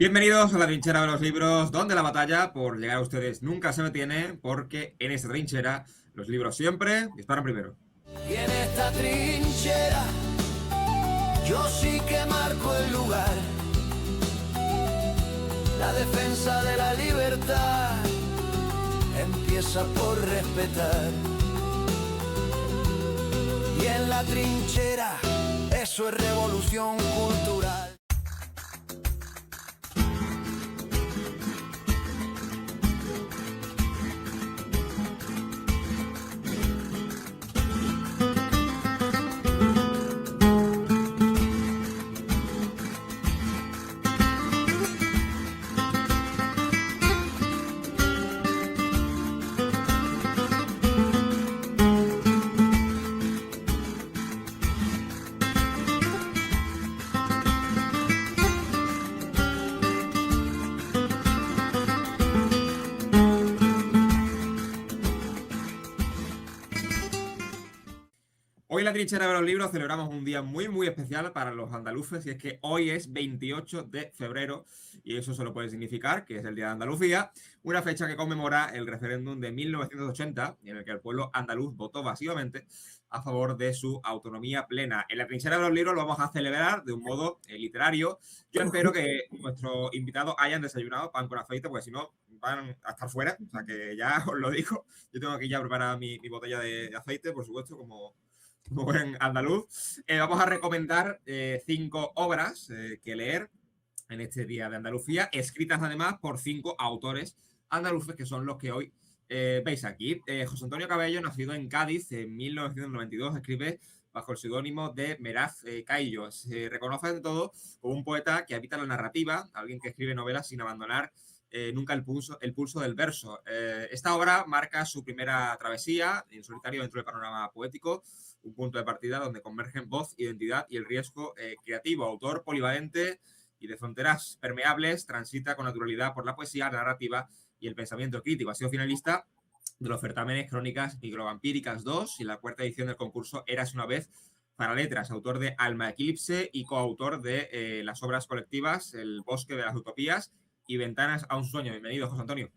Bienvenidos a la trinchera de los libros, donde la batalla por llegar a ustedes nunca se detiene, porque en esta trinchera los libros siempre disparan primero. Y en esta trinchera yo sí que marco el lugar. La defensa de la libertad empieza por respetar. Y en la trinchera eso es revolución cultural. Hoy en la trinchera de los libros celebramos un día muy especial para los andaluces, y es que hoy es 28 de febrero y eso solo puede significar que es el Día de Andalucía, una fecha que conmemora el referéndum de 1980 en el que el pueblo andaluz votó masivamente a favor de su autonomía plena. En la trinchera de los libros lo vamos a celebrar de un modo literario. Yo espero que nuestros invitados hayan desayunado pan con aceite, porque si no van a estar fuera, o sea que ya os lo digo. Yo tengo aquí ya preparada mi botella de aceite, por supuesto, como buen andaluz. Vamos a recomendar 5 obras que leer en este Día de Andalucía, escritas además por 5 autores andaluces, que son los que hoy veis aquí. José Antonio Cabello, nacido en Cádiz en 1992, escribe bajo el seudónimo de Meraz Caillo. Se reconoce ante todo como un poeta que habita la narrativa, alguien que escribe novelas sin abandonar nunca el pulso del verso. Esta obra marca su primera travesía en solitario dentro del panorama poético, un punto de partida donde convergen voz, identidad y el riesgo creativo. Autor polivalente y de fronteras permeables, transita con naturalidad por la poesía, la narrativa y el pensamiento crítico. Ha sido finalista de los certámenes Crónicas Microvampíricas 2 y la cuarta edición del concurso Eras una vez para letras, autor de Alma Eclipse y coautor de las obras colectivas El bosque de las utopías y Ventanas a un sueño. Bienvenido, José Antonio.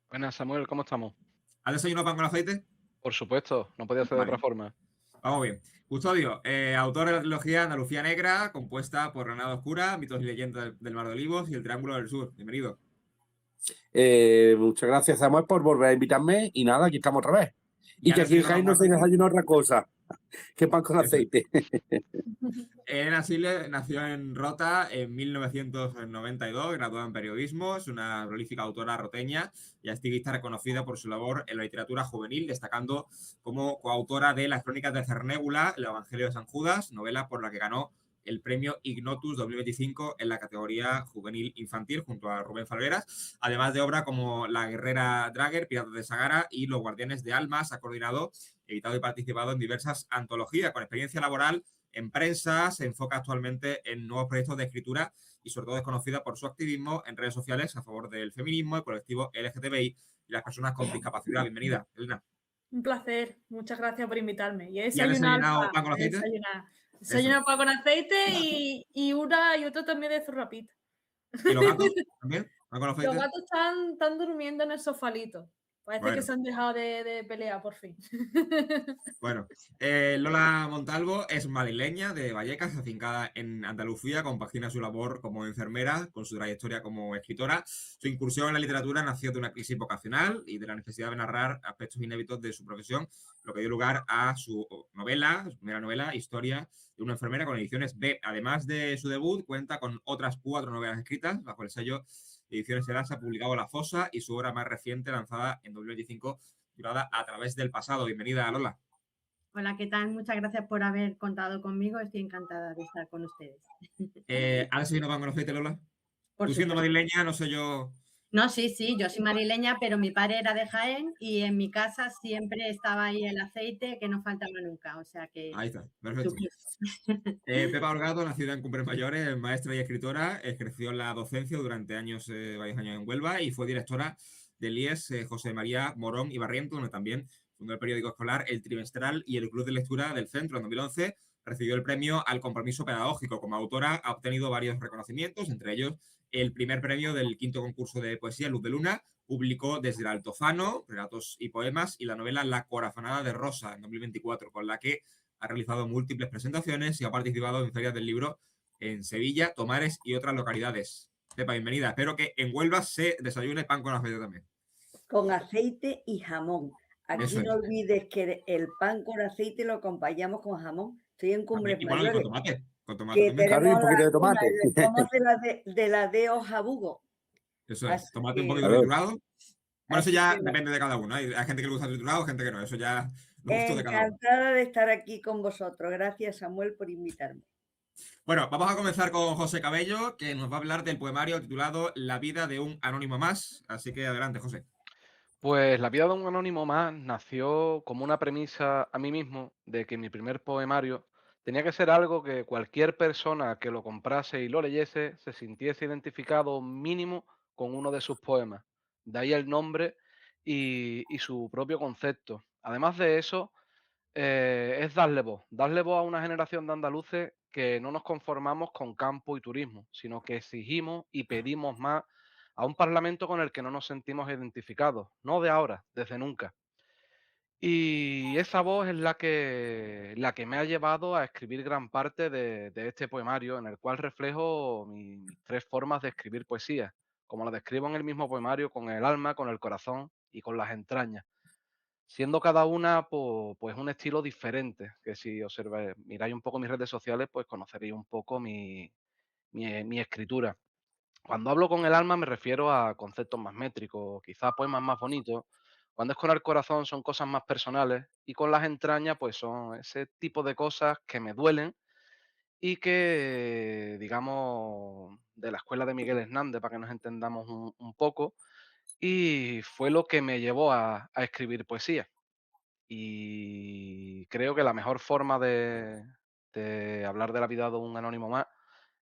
Buenas, Samuel, ¿cómo estamos? ¿Has desayunado pan con aceite? Por supuesto, no podía ser de otra forma. Vamos bien. Custodio, autor de la trilogía Andalucía Negra, compuesta por Granada Oscura, Mitos y Leyendas del Mar de Olivos y El Triángulo del Sur. Bienvenido. Muchas gracias, Samuel, por volver a invitarme. Y nada, aquí estamos otra vez. Y que aquí en Jaén no se desayuna otra cosa que pan con aceite. Elena Siles nació en Rota en 1992, graduada en periodismo, es una prolífica autora roteña y activista reconocida por su labor en la literatura juvenil, destacando como coautora de Las Crónicas de Cernébula, El Evangelio de San Judas, novela por la que ganó el premio Ignotus 2025 en la categoría juvenil infantil junto a Rubén Falgueras, además de obra como La Guerrera Drager, Piratas de Sagara y Los Guardianes de Almas. Ha coordinado, editado y participado en diversas antologías. Con experiencia laboral en prensa, se enfoca actualmente en nuevos proyectos de escritura y sobre todo es conocida por su activismo en redes sociales a favor del feminismo, el colectivo LGTBI y las personas con discapacidad. Bienvenida, Elena. Un placer, muchas gracias por invitarme. Y he desayunado pan con aceite. Desayunado pan con aceite y una y otra también de zorrapita. ¿Y los gatos también? ¿Pan con aceite? Los gatos están durmiendo en el sofalito. Parece que se han dejado de pelear por fin. Bueno, Lola Montalvo es madrileña de Vallecas, afincada en Andalucía, compagina su labor como enfermera con su trayectoria como escritora. Su incursión en la literatura nació de una crisis vocacional y de la necesidad de narrar aspectos inéditos de su profesión, lo que dio lugar a su primera novela, Historia de una enfermera, con ediciones B. Además de su debut, cuenta con otras 4 novelas escritas bajo el sello Ediciones Eras. Ha publicado La Fosa y su obra más reciente, lanzada en 2025, titulada A través del pasado. Bienvenida, Lola. Hola, ¿qué tal? Muchas gracias por haber contado conmigo. Estoy encantada de estar con ustedes. ¿Has desayunado pan con aceite, Lola? Por Tú siendo supuesto. madrileña, no sé yo... No, sí, yo soy madrileña, pero mi padre era de Jaén y en mi casa siempre estaba ahí el aceite que no faltaba nunca, o sea que... Ahí está, perfecto. Pepa Holgado, nacida en Cumbres Mayores, maestra y escritora, ejerció la docencia durante varios años en Huelva y fue directora del IES José María Morón y Barriento, donde también fundó el periódico escolar El Trimestral y el Club de Lectura del Centro. En 2011 recibió el premio al compromiso pedagógico. Como autora ha obtenido varios reconocimientos, entre ellos el primer premio del quinto concurso de poesía, Luz de Luna. Publicó Desde el Altozano, relatos y poemas, y la novela La Corazonada de Rosa en 2024, con la que ha realizado múltiples presentaciones y ha participado en ferias del libro en Sevilla, Tomares y otras localidades. Pepa, bienvenida. Espero que en Huelva se desayune pan con aceite también. Con aceite y jamón. Aquí Eso es. no olvides que el pan con aceite lo acompañamos con jamón. Estoy en Cumbres Y bueno, y Mayores. con tomate. Con tomate Que también. Claro, y un tenemos poquito de tomate. somos de la de hojabugo. Eso es. Así Tomate un que- poquito Claro. triturado. Bueno, eso así ya que depende de cada uno. Hay gente que le gusta triturado, gente que no. Eso ya gusto de cada uno. encantada de estar aquí con vosotros. Gracias, Samuel, por invitarme. Bueno, vamos a comenzar con José Cabello, que nos va a hablar del poemario titulado La vida de un anónimo más. Así que adelante, José. Pues La vida de un anónimo más nació como una premisa a mí mismo de que mi primer poemario tenía que ser algo que cualquier persona que lo comprase y lo leyese se sintiese identificado mínimo con uno de sus poemas. De ahí el nombre y su propio concepto. Además de eso, es darle voz a una generación de andaluces que no nos conformamos con campo y turismo, sino que exigimos y pedimos más a un parlamento con el que no nos sentimos identificados, no de ahora, desde nunca. Y esa voz es la que me ha llevado a escribir gran parte de este poemario, en el cual reflejo mis tres formas de escribir poesía, como la describo en el mismo poemario, con el alma, con el corazón y con las entrañas, siendo cada una pues un estilo diferente, que si observáis, miráis un poco mis redes sociales, pues conoceréis un poco mi escritura. Cuando hablo con el alma me refiero a conceptos más métricos, quizás poemas más bonitos. Cuando es con el corazón son cosas más personales y con las entrañas pues son ese tipo de cosas que me duelen y que, digamos, de la escuela de Miguel Hernández, para que nos entendamos un poco, y fue lo que me llevó a escribir poesía. Y creo que la mejor forma de hablar de la vida de un anónimo más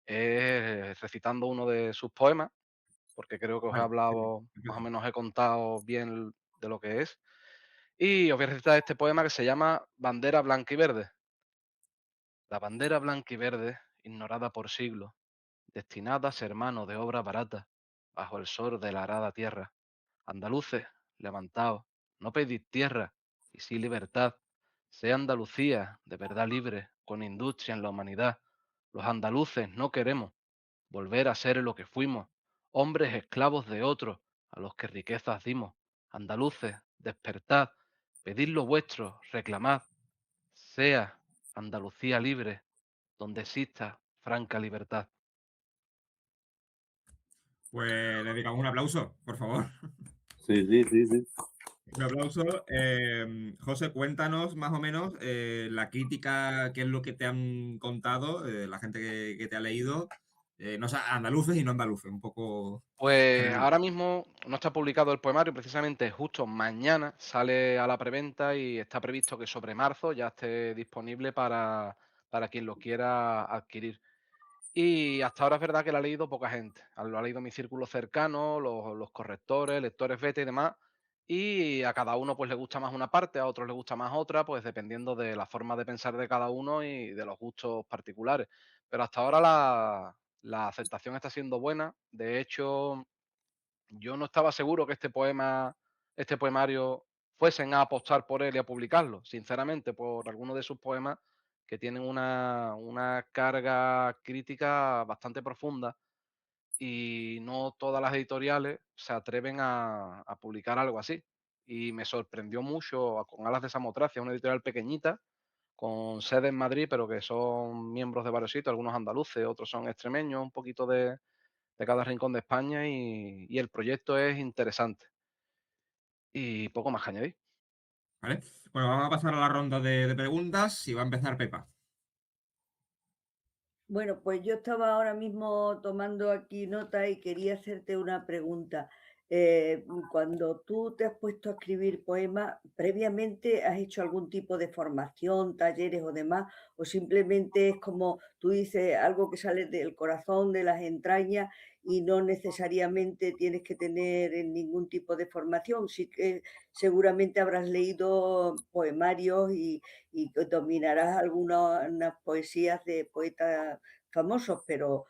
es recitando uno de sus poemas, porque creo que os he Vale, hablado, más o empieza. menos he contado bien de lo que es. Y os voy a recitar este poema que se llama Bandera blanca y verde. La bandera blanca y verde, ignorada por siglos, destinada a ser mano de obra barata, bajo el sol de la arada tierra. Andaluces, levantaos, no pedid tierra, y sí libertad. Sea Andalucía, de verdad libre, con industria en la humanidad. Los andaluces no queremos volver a ser lo que fuimos, hombres esclavos de otros, a los que riquezas dimos. Andaluces, despertad, pedid lo vuestro, reclamad. Sea Andalucía libre, donde exista franca libertad. Pues le dedicamos un aplauso, por favor. Sí, sí, sí, sí. Un aplauso. José, cuéntanos más o menos la crítica, qué es lo que te han contado, la gente que te ha leído, no sé, andaluces y no andaluces, un poco Pues general. ahora mismo no está publicado el poemario, precisamente justo mañana sale a la preventa y está previsto que sobre marzo ya esté disponible para quien lo quiera adquirir. Y hasta ahora es verdad que lo ha leído poca gente. Lo ha leído mi círculo cercano, los correctores, lectores beta y demás. Y a cada uno pues le gusta más una parte, a otros le gusta más otra, pues dependiendo de la forma de pensar de cada uno y de los gustos particulares. Pero hasta ahora la aceptación está siendo buena. De hecho, yo no estaba seguro que este poemario, fuesen a apostar por él y a publicarlo, sinceramente, por algunos de sus poemas que tienen una carga crítica bastante profunda y no todas las editoriales se atreven a publicar algo así. Y me sorprendió mucho con Alas de Samotracia, una editorial pequeñita, con sede en Madrid, pero que son miembros de varios sitios, algunos andaluces, otros son extremeños, un poquito de cada rincón de España y el proyecto es interesante. Y poco más que añadir. ¿Vale? Bueno, vamos a pasar a la ronda de preguntas y va a empezar Pepa. Bueno, pues yo estaba ahora mismo tomando aquí nota y quería hacerte una pregunta. Cuando tú te has puesto a escribir poemas, ¿previamente has hecho algún tipo de formación, talleres o demás? ¿O simplemente es como tú dices, algo que sale del corazón, de las entrañas y no necesariamente tienes que tener ningún tipo de formación? Sí que seguramente habrás leído poemarios y dominarás algunas unas poesías de poetas famosos, pero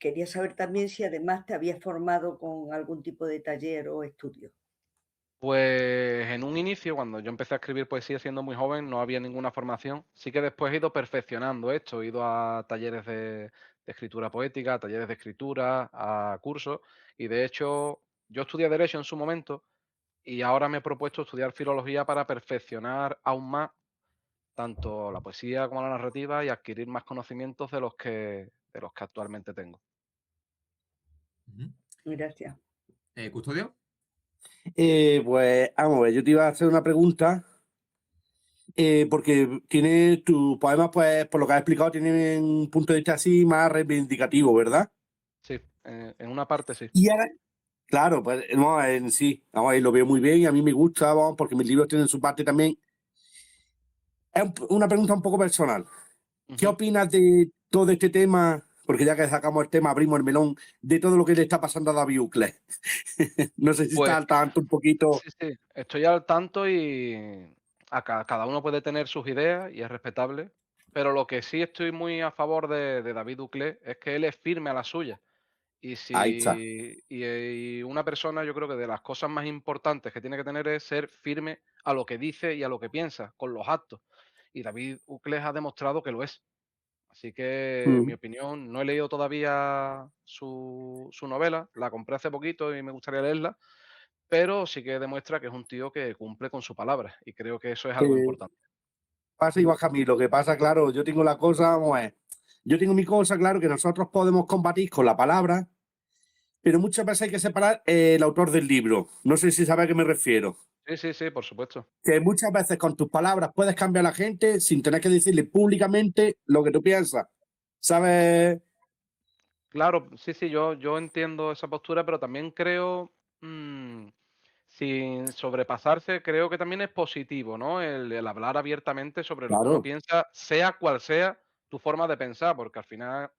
quería saber también si además te habías formado con algún tipo de taller o estudio. Pues en un inicio, cuando yo empecé a escribir poesía siendo muy joven, no había ninguna formación. Sí que después he ido perfeccionando esto, he ido a talleres de escritura poética, a talleres de escritura, a cursos, y de hecho yo estudié Derecho en su momento y ahora me he propuesto estudiar filología para perfeccionar aún más tanto la poesía como la narrativa y adquirir más conocimientos de los que actualmente tengo. Ujú. Gracias. ¿Custodio? Pues, vamos a ver, yo te iba a hacer una pregunta, porque tiene tus poemas, pues, por lo que has explicado, tienen un punto de vista así más reivindicativo, ¿verdad? Sí, en una parte sí. Y ahora, claro, pues, no, en sí, vamos a ver, lo veo muy bien y a mí me gusta, vamos, porque mis libros tienen su parte también. Es una pregunta un poco personal. ¿Qué Ujú. opinas de todo este tema? Porque ya que sacamos el tema, abrimos el melón, de todo lo que le está pasando a David Uclés. No sé si Pues está al tanto un poquito. sí, sí, estoy al tanto y cada uno puede tener sus ideas y es respetable, pero lo que sí estoy muy a favor de David Duclé es que él es firme a la suya. Y Ahí está. si y una persona, yo creo que de las cosas más importantes que tiene que tener es ser firme a lo que dice y a lo que piensa, con los actos. Y David Uclés ha demostrado que lo es. Así que, en mi Mm. opinión, no he leído todavía su novela, la compré hace poquito y me gustaría leerla, pero sí que demuestra que es un tío que cumple con su palabra y creo que eso es algo Que importante. pasa y baja a mí. Lo que pasa, claro, yo tengo la cosa, vamos a ver, yo tengo mi cosa, claro, que nosotros podemos combatir con la palabra, pero muchas veces hay que separar el autor del libro. No sé si sabe a qué me refiero. Sí, sí, sí, por supuesto. Que muchas veces con tus palabras puedes cambiar a la gente sin tener que decirle públicamente lo que tú piensas. ¿Sabes? Claro, sí, sí, yo entiendo esa postura, pero también creo, mm, sin sobrepasarse, creo que también es positivo, ¿no? El hablar abiertamente sobre lo que uno Claro. piensa, sea cual sea tu forma de pensar, porque al final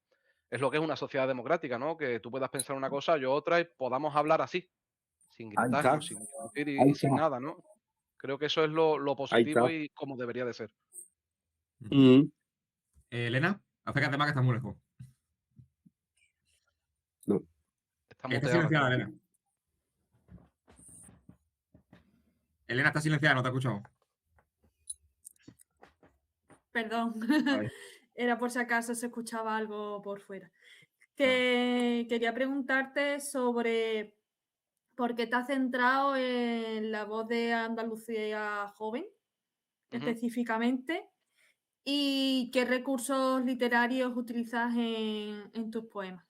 es lo que es una sociedad democrática, ¿no? Que tú puedas pensar una cosa, yo otra, y podamos hablar así, sin Ahí está. gritarnos, sin discutir Ahí y está. sin nada, ¿no? Creo que eso es lo Ahí positivo está. y como debería de ser. Ujú. Mm. Elena, acércate más que estás muy lejos. No. Está Está muteada, silenciada, creo. Elena. Elena está silenciada, no te escuchamos. Perdón, Ahí. era por si acaso se escuchaba algo por fuera. Ah. Que quería preguntarte sobre por qué te has centrado en la voz de Andalucía joven, Ujú. específicamente, y qué recursos literarios utilizas en tus poemas.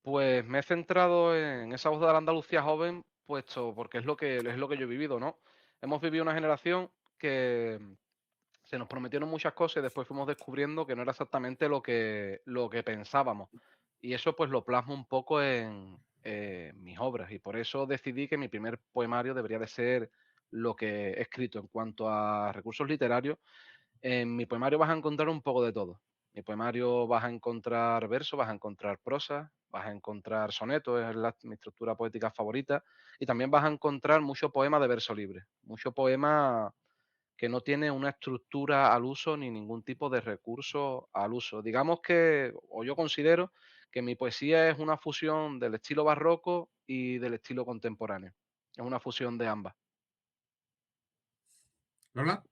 Pues me he centrado en esa voz de la Andalucía joven, puesto porque es lo que yo he vivido, ¿no? Hemos vivido una generación que se nos prometieron muchas cosas y después fuimos descubriendo que no era exactamente lo que pensábamos. Y eso pues lo plasmo un poco en mis obras y por eso decidí que mi primer poemario debería de ser lo que he escrito. En cuanto a recursos literarios, en mi poemario vas a encontrar un poco de todo. En mi poemario vas a encontrar versos, vas a encontrar prosa, vas a encontrar sonetos, es mi estructura poética favorita, y también vas a encontrar mucho poema de verso libre, mucho poema que no tiene una estructura al uso ni ningún tipo de recurso al uso. Digamos que, o yo considero que mi poesía es una fusión del estilo barroco y del estilo contemporáneo. Es una fusión de ambas. ¿Lola?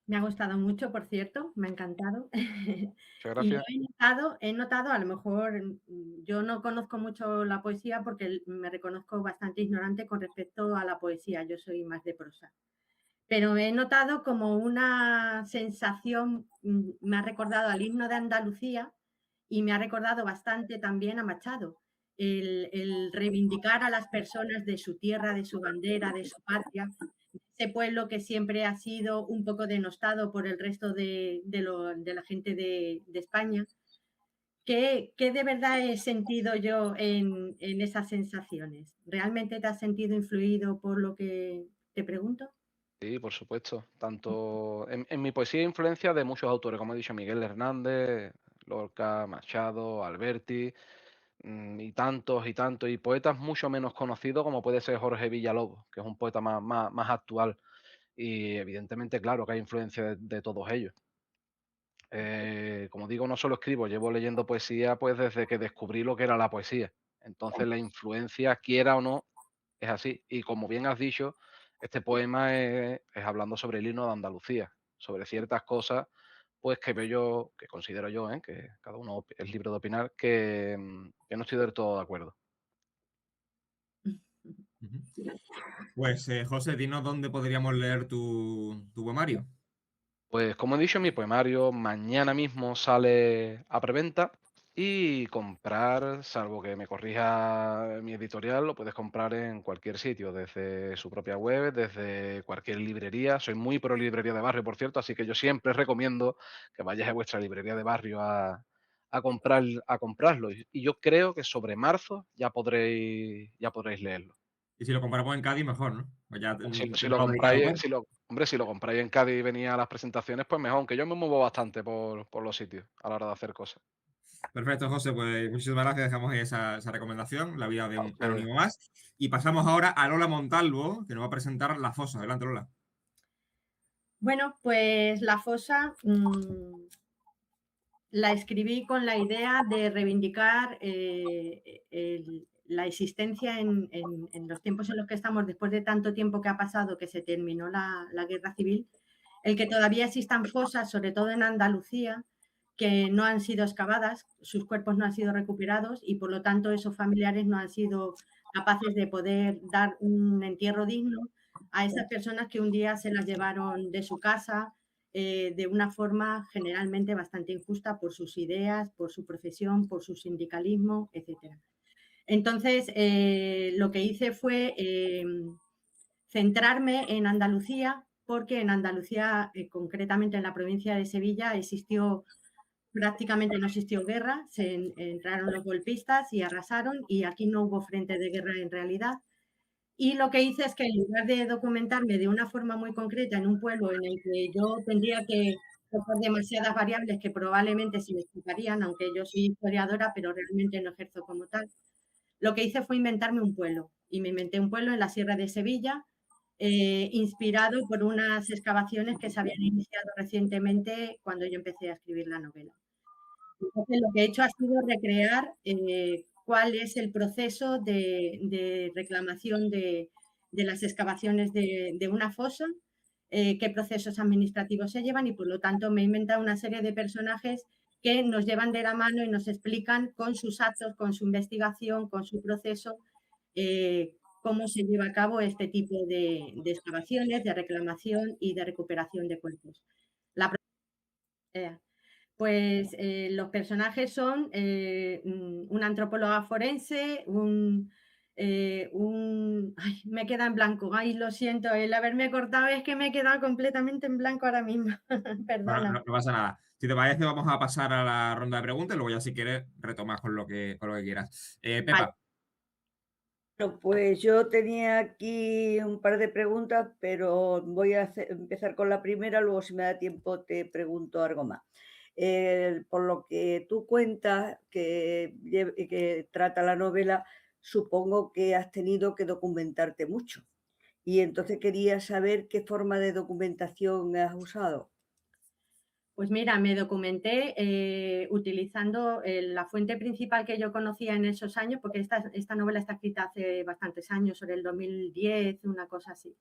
Me ha gustado mucho, por cierto, me ha encantado. Muchas Y yo gracias. he notado, a lo mejor yo no conozco mucho la poesía porque me reconozco bastante ignorante con respecto a la poesía, yo soy más de prosa. Pero he notado como una sensación, me ha recordado al himno de Andalucía y me ha recordado bastante también a Machado. El reivindicar a las personas de su tierra, de su bandera, de su patria, ese pueblo que siempre ha sido un poco denostado por el resto de la gente de España. ¿Qué de verdad he sentido yo en esas sensaciones? ¿Realmente te has sentido influido por lo que te pregunto? Sí, por supuesto. Tanto en mi poesía hay influencia de muchos autores, como he dicho, Miguel Hernández, Lorca, Machado, Alberti, y tantos, y poetas mucho menos conocidos como puede ser Jorge Villalobos, que es un poeta más actual. Y evidentemente, claro, que hay influencia de todos ellos. Como digo, no solo escribo, llevo leyendo poesía pues desde que descubrí lo que era la poesía. Entonces la influencia, quiera o no, es así. Y como bien has dicho, este poema es hablando sobre el himno de Andalucía, sobre ciertas cosas pues que veo yo, que considero yo, que cada uno es libre de opinar, que no estoy del todo de acuerdo. Ujú. Pues José, dinos dónde podríamos leer tu poemario. Pues como he dicho, mi poemario mañana mismo sale a preventa y comprar, salvo que me corrija mi editorial, lo puedes comprar en cualquier sitio, desde su propia web, desde cualquier librería. Soy muy pro librería de barrio, por cierto, así que yo siempre recomiendo que vayáis a vuestra librería de barrio a comprarlo. Y yo creo que sobre marzo ya podréis leerlo. Y si lo compramos en Cádiz, mejor, ¿no? Pues ya Si lo siempre lo dedicado todo. compráis, hombre, si lo compráis en Cádiz y venía a las presentaciones, pues mejor, aunque yo me muevo bastante por los sitios a la hora de hacer cosas. Perfecto, José, pues muchísimas gracias. Dejamos ahí esa recomendación, La vida de A un ustedes. anónimo más. Y pasamos ahora a Lola Montalvo, que nos va a presentar La Fosa. Adelante, Lola. Bueno, pues La Fosa la escribí con la idea de reivindicar la existencia en los tiempos en los que estamos, después de tanto tiempo que ha pasado que se terminó la guerra civil, el que todavía existan fosas, sobre todo en Andalucía, que no han sido excavadas, sus cuerpos no han sido recuperados y por lo tanto esos familiares no han sido capaces de poder dar un entierro digno a esas personas que un día se las llevaron de su casa de una forma generalmente bastante injusta por sus ideas, por su profesión, por su sindicalismo, etc. Entonces, lo que hice fue centrarme en Andalucía, porque en Andalucía, concretamente en la provincia de Sevilla, prácticamente no existió guerra, entraron los golpistas y arrasaron, y aquí no hubo frente de guerra en realidad. Y lo que hice es que en lugar de documentarme de una forma muy concreta en un pueblo en el que yo tendría que coger demasiadas variables que probablemente se me escaparían, aunque yo soy historiadora, pero realmente no ejerzo como tal, lo que hice fue inventarme un pueblo. Y me inventé un pueblo en la Sierra de Sevilla, inspirado por unas excavaciones que se habían iniciado recientemente cuando yo empecé a escribir la novela. Entonces, lo que he hecho ha sido recrear cuál es el proceso de reclamación de las excavaciones de una fosa, qué procesos administrativos se llevan y, por lo tanto, me he inventado una serie de personajes que nos llevan de la mano y nos explican con sus actos, con su investigación, con su proceso, cómo se lleva a cabo este tipo de excavaciones, de reclamación y de recuperación de cuerpos. Pues los personajes son una antropóloga forense, ay, me queda en blanco, ay, lo siento, el haberme cortado es que me he quedado completamente en blanco ahora mismo, Bueno, perdona. no pasa nada. Si te parece, vamos a pasar a la ronda de preguntas y luego ya si quieres retomas con lo que quieras. Vale. Pepa, Bueno, pues yo tenía aquí un par de preguntas, pero voy a empezar con la primera, luego si me da tiempo te pregunto algo más. Por lo que tú cuentas que trata la novela, supongo que has tenido que documentarte mucho. Y entonces quería saber qué forma de documentación has usado. Pues mira, me documenté utilizando la fuente principal que yo conocía en esos años, porque esta novela está escrita hace bastantes años, sobre el 2010, una cosa así.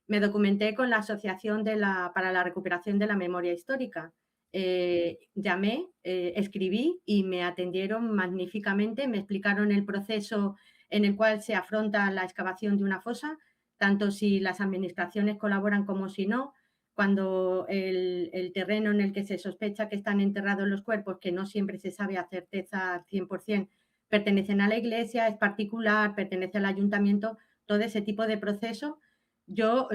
Me documenté con la Asociación para la Recuperación de la Memoria Histórica. Llamé, escribí y me atendieron magníficamente, me explicaron el proceso en el cual se afronta la excavación de una fosa, tanto si las administraciones colaboran como si no, cuando el terreno en el que se sospecha que están enterrados los cuerpos, que no siempre se sabe a certeza 100%, pertenecen a la iglesia, es particular, pertenece al ayuntamiento, todo ese tipo de proceso. Yo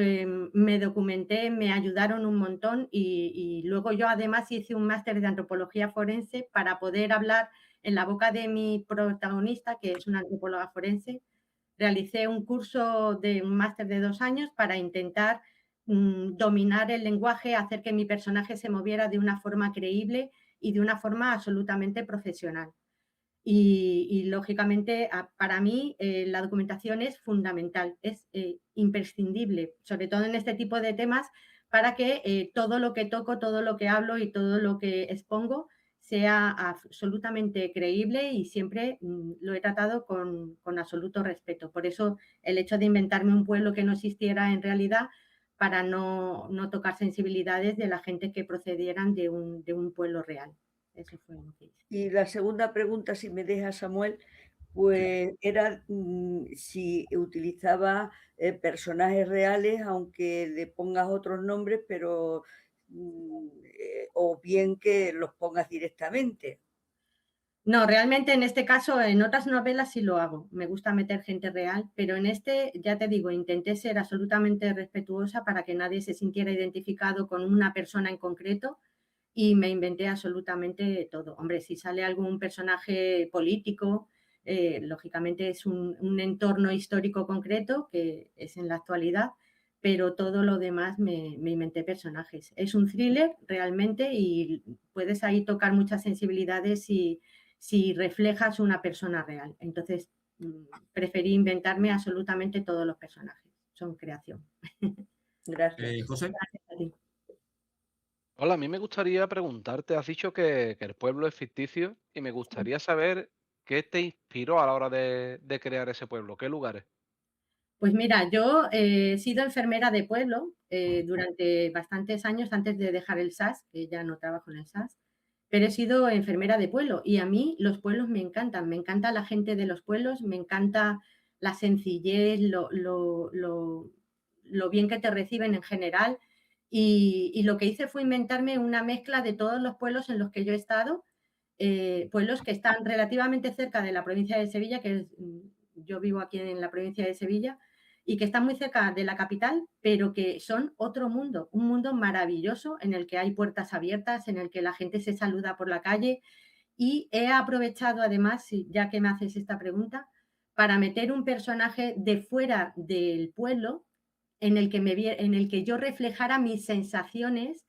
me documenté, me ayudaron un montón y luego yo además hice un máster de antropología forense para poder hablar en la boca de mi protagonista, que es una antropóloga forense. Realicé un curso de un máster de 2 años para intentar dominar el lenguaje, hacer que mi personaje se moviera de una forma creíble y de una forma absolutamente profesional. Y lógicamente, para mí, la documentación es fundamental, es imprescindible, sobre todo en este tipo de temas, para que todo lo que toco, todo lo que hablo y todo lo que expongo sea absolutamente creíble y siempre lo he tratado con absoluto respeto. Por eso el hecho de inventarme un pueblo que no existiera en realidad para no tocar sensibilidades de la gente que procedieran de un pueblo real. Eso fue lo que hice. Y la segunda pregunta, si me deja Samuel, pues era si utilizaba personajes reales, aunque le pongas otros nombres, pero o bien que los pongas directamente. No, realmente en este caso, en otras novelas sí lo hago. Me gusta meter gente real, pero en este, ya te digo, intenté ser absolutamente respetuosa para que nadie se sintiera identificado con una persona en concreto y me inventé absolutamente todo. Hombre, si sale algún personaje político, lógicamente es un entorno histórico concreto que es en la actualidad, pero todo lo demás me inventé personajes. Es un thriller realmente y puedes ahí tocar muchas sensibilidades si reflejas una persona real. Entonces, preferí inventarme absolutamente todos los personajes. Son creación. Gracias. José. Gracias a ti. Hola, a mí me gustaría preguntarte, has dicho que el pueblo es ficticio y me gustaría saber qué te inspiró a la hora de crear ese pueblo, qué lugares. Pues mira, yo he sido enfermera de pueblo durante bastantes años antes de dejar el SAS, que ya no trabajo en el SAS, pero he sido enfermera de pueblo y a mí los pueblos me encanta la gente de los pueblos, me encanta la sencillez, lo bien que te reciben en general y lo que hice fue inventarme una mezcla de todos los pueblos en los que yo he estado, pueblos que están relativamente cerca de la provincia de Sevilla, que es, yo vivo aquí en la provincia de Sevilla, y que están muy cerca de la capital, pero que son otro mundo, un mundo maravilloso en el que hay puertas abiertas, en el que la gente se saluda por la calle. Y he aprovechado además, ya que me haces esta pregunta, para meter un personaje de fuera del pueblo en el que yo reflejara mis sensaciones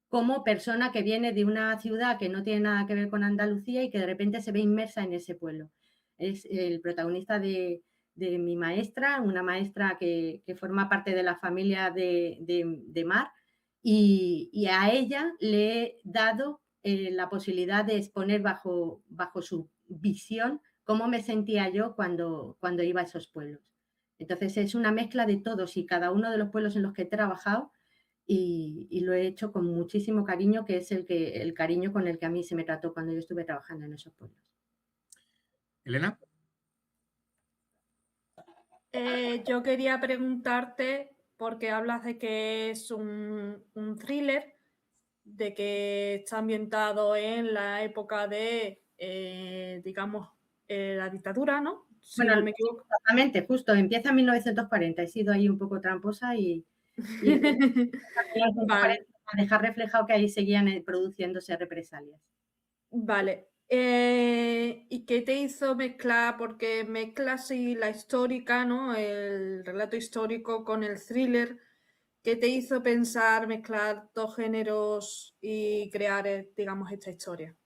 como persona que viene de una ciudad que no tiene nada que ver con Andalucía y que de repente se ve inmersa en ese pueblo. Es el protagonista de mi maestra, una maestra que forma parte de la familia de Mar, y a ella le he dado la posibilidad de exponer bajo su visión cómo me sentía yo cuando iba a esos pueblos. Entonces es una mezcla de todos y cada uno de los pueblos en los que he trabajado y lo he hecho con muchísimo cariño, que es el cariño con el que a mí se me trató cuando yo estuve trabajando en esos pueblos. Elena. Yo quería preguntarte, porque hablas de que es un thriller, de que está ambientado en la época de, digamos, la dictadura, ¿no? Si Bueno, no me equivoco. exactamente, justo, empieza en 1940. He sido ahí un poco tramposa y Vale. para dejar reflejado que ahí seguían produciéndose represalias. Vale. ¿Y qué te hizo mezclar? Porque mezclas así la histórica, ¿no? El relato histórico con el thriller. ¿Qué te hizo pensar mezclar dos géneros y crear, digamos, esta historia?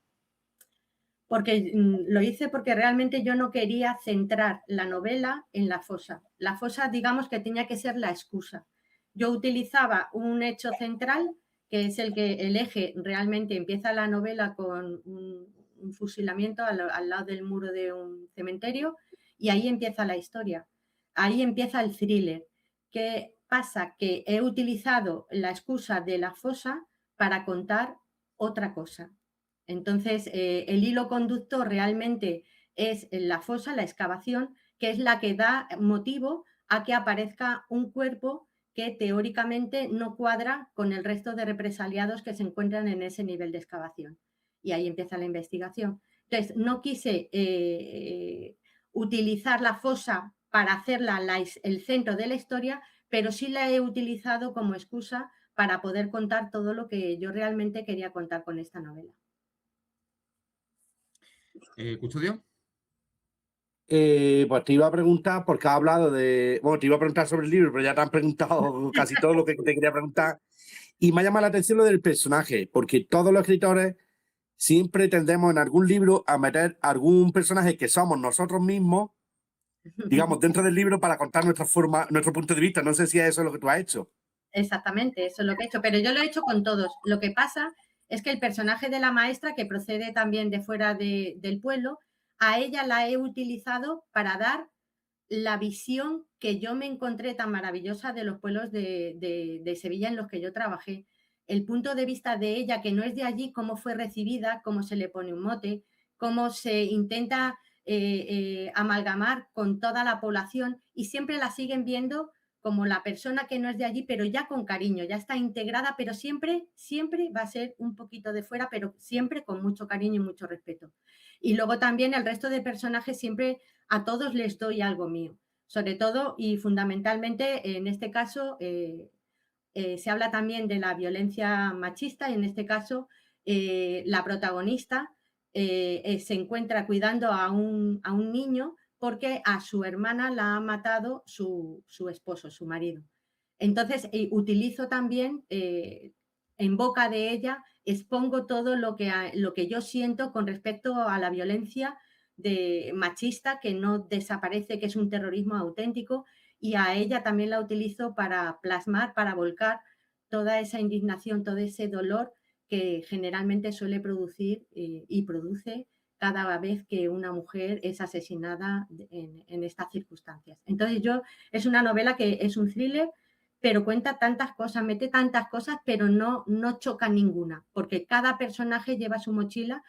Porque lo hice porque realmente yo no quería centrar la novela en la fosa. La fosa, digamos que tenía que ser la excusa. Yo utilizaba un hecho central, que es el eje realmente empieza la novela con un fusilamiento al lado del muro de un cementerio y ahí empieza la historia. Ahí empieza el thriller. ¿Qué pasa? Que he utilizado la excusa de la fosa para contar otra cosa. Entonces, el hilo conductor realmente es la fosa, la excavación, que es la que da motivo a que aparezca un cuerpo que teóricamente no cuadra con el resto de represaliados que se encuentran en ese nivel de excavación. Y ahí empieza la investigación. Entonces, no quise utilizar la fosa para hacerla el centro de la historia, pero sí la he utilizado como excusa para poder contar todo lo que yo realmente quería contar con esta novela. ¿Custodio? Pues te iba a preguntar, porque has hablado de. Bueno, te iba a preguntar sobre el libro, pero ya te han preguntado casi todo lo que te quería preguntar. Y me ha llamado la atención lo del personaje, porque todos los escritores siempre tendemos en algún libro a meter algún personaje que somos nosotros mismos, digamos, dentro del libro para contar nuestra forma, nuestro punto de vista. No sé si es eso lo que tú has hecho. Exactamente, eso es lo que he hecho, pero yo lo he hecho con todos. Lo que pasa es que el personaje de la maestra, que procede también de fuera del pueblo, a ella la he utilizado para dar la visión que yo me encontré tan maravillosa de los pueblos de Sevilla en los que yo trabajé. El punto de vista de ella, que no es de allí, cómo fue recibida, cómo se le pone un mote, cómo se intenta amalgamar con toda la población y siempre la siguen viendo como la persona que no es de allí, pero ya con cariño, ya está integrada, pero siempre, siempre va a ser un poquito de fuera, pero siempre con mucho cariño y mucho respeto. Y luego también el resto de personajes siempre a todos les doy algo mío. Sobre todo y fundamentalmente en este caso se habla también de la violencia machista y en este caso la protagonista se encuentra cuidando a un niño porque a su hermana la ha matado su esposo, su marido. Entonces utilizo también en boca de ella, expongo todo lo que yo siento con respecto a la violencia machista que no desaparece, que es un terrorismo auténtico, y a ella también la utilizo para plasmar, para volcar toda esa indignación, todo ese dolor que generalmente suele producir y produce cada vez que una mujer es asesinada en estas circunstancias. Entonces es una novela que es un thriller, pero cuenta tantas cosas, mete tantas cosas, pero no choca ninguna, porque cada personaje lleva su mochila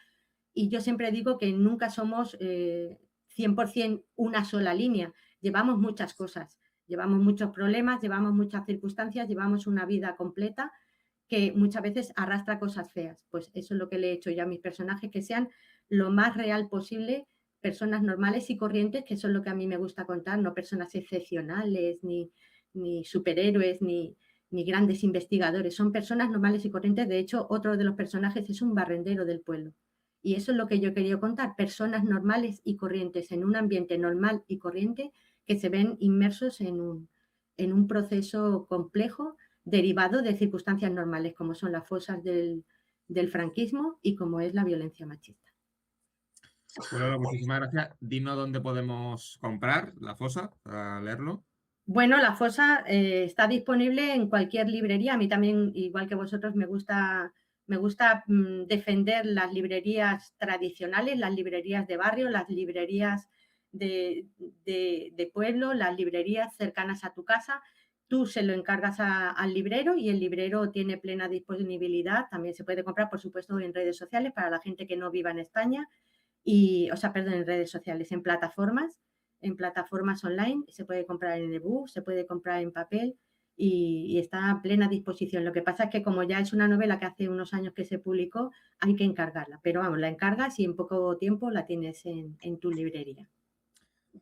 y yo siempre digo que nunca somos 100% una sola línea, llevamos muchas cosas, llevamos muchos problemas, llevamos muchas circunstancias, llevamos una vida completa que muchas veces arrastra cosas feas. Pues eso es lo que le he hecho yo a mis personajes, que sean lo más real posible, personas normales y corrientes, que eso es lo que a mí me gusta contar, no personas excepcionales, ni superhéroes, ni grandes investigadores, son personas normales y corrientes. De hecho, otro de los personajes es un barrendero del pueblo. Y eso es lo que yo he querido contar, personas normales y corrientes en un ambiente normal y corriente que se ven inmersos en un proceso complejo derivado de circunstancias normales como son las fosas del franquismo y como es la violencia machista. Bueno, muchísimas gracias. Dinos dónde podemos comprar La Fosa para leerlo. Bueno, La Fosa está disponible en cualquier librería. A mí también, igual que vosotros, me gusta defender las librerías tradicionales, las librerías de barrio, las librerías de pueblo, las librerías cercanas a tu casa. Tú se lo encargas al librero y el librero tiene plena disponibilidad. También se puede comprar, por supuesto, en redes sociales para la gente que no viva en España. En redes sociales, en plataformas online. Se puede comprar en ebook, se puede comprar en papel. Y está a plena disposición. Lo que pasa es que como ya es una novela que hace unos años que se publicó, hay que encargarla. Pero vamos, la encargas y en poco tiempo la tienes en tu librería.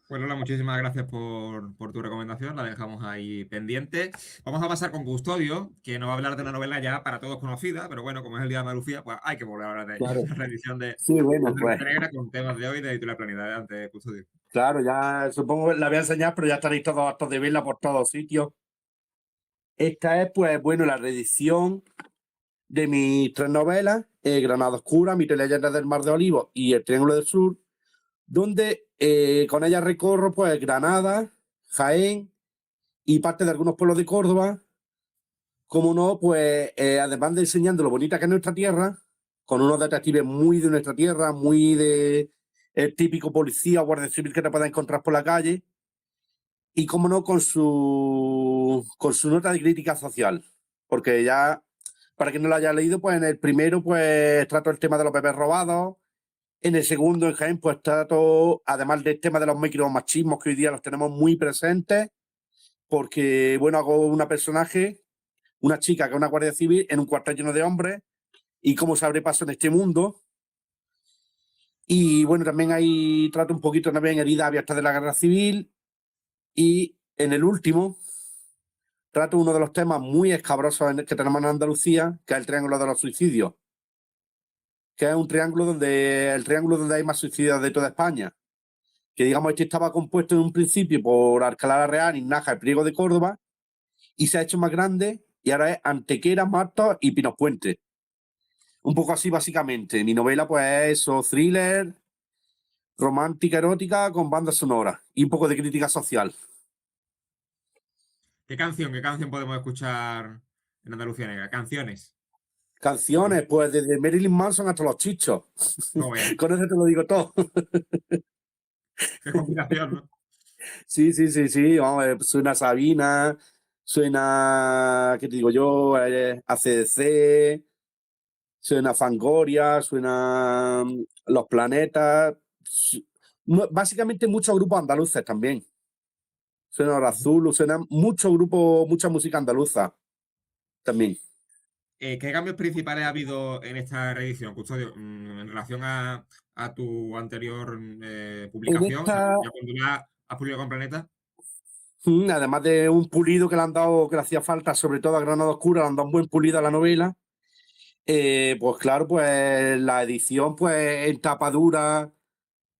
Pues Lola, muchísimas gracias por tu recomendación, la dejamos ahí pendiente. Vamos a pasar con Custodio, que nos va a hablar de una novela ya para todos conocida, pero bueno, como es el Día de Andalucía, pues hay que volver a hablar de Claro. la reedición de Sí, bueno, pues. Negra con temas de hoy de Editorial Planeta. Adelante, Custodio. Claro, ya supongo que la voy a enseñar, pero ya estaréis todos hartos de verla por todos sitios. Esta es, pues, bueno, la reedición de mis 3 novelas, Granada Oscura, Mi leyenda del Mar de Olivos y El Triángulo del Sur, donde con ella recorro, pues, Granada, Jaén y parte de algunos pueblos de Córdoba. Como no, pues, además de enseñando lo bonita que es nuestra tierra, con unos detectives muy de nuestra tierra, muy de el típico policía o guardia civil que te puedas encontrar por la calle, y como no, con su nota de crítica social, porque ya, para quien no lo haya leído, pues en el primero pues trato el tema de los bebés robados, en el segundo, en Jaén, pues trato, además del tema de los micromachismos que hoy día los tenemos muy presentes, porque, bueno, hago una personaje, una chica que es una guardia civil en un cuartel lleno de hombres, y cómo se abre paso en este mundo. Y bueno, también ahí trato un poquito también heridas abiertas de la guerra civil. Y en el último trato uno de los temas muy escabrosos que tenemos en Andalucía, que es el triángulo de los suicidios, que es el triángulo donde hay más suicidios de toda España. Que digamos, este estaba compuesto en un principio por Alcalá la Real, Inaja, el Priego de Córdoba, y se ha hecho más grande, y ahora es Antequera, Martos y Pinos Puente. Un poco así, básicamente. Mi novela, pues, es eso, thriller, romántica, erótica, con banda sonora y un poco de crítica social. qué canción podemos escuchar en Andalucía Negra? Canciones. Canciones, pues desde Marilyn Manson hasta los chichos. No veas. Con eso te lo digo todo. Qué combinación, ¿no? Sí, sí, sí, sí. Vamos, suena Sabina, suena, ¿qué te digo yo? AC/DC, suena Fangoria, suena Los Planetas. Básicamente muchos grupos andaluces también. Suena Hora Azul, suena mucho grupo, mucha música andaluza también. ¿Qué cambios principales ha habido en esta reedición, Custodio, en relación a tu anterior En publicación? O sea, esta, ya cuando ya has publicado con Planeta. además de un pulido que le han dado, que le hacía falta, sobre todo a Granada Oscura, le han dado un buen pulido a la novela. Pues claro, pues la edición, pues en tapa dura,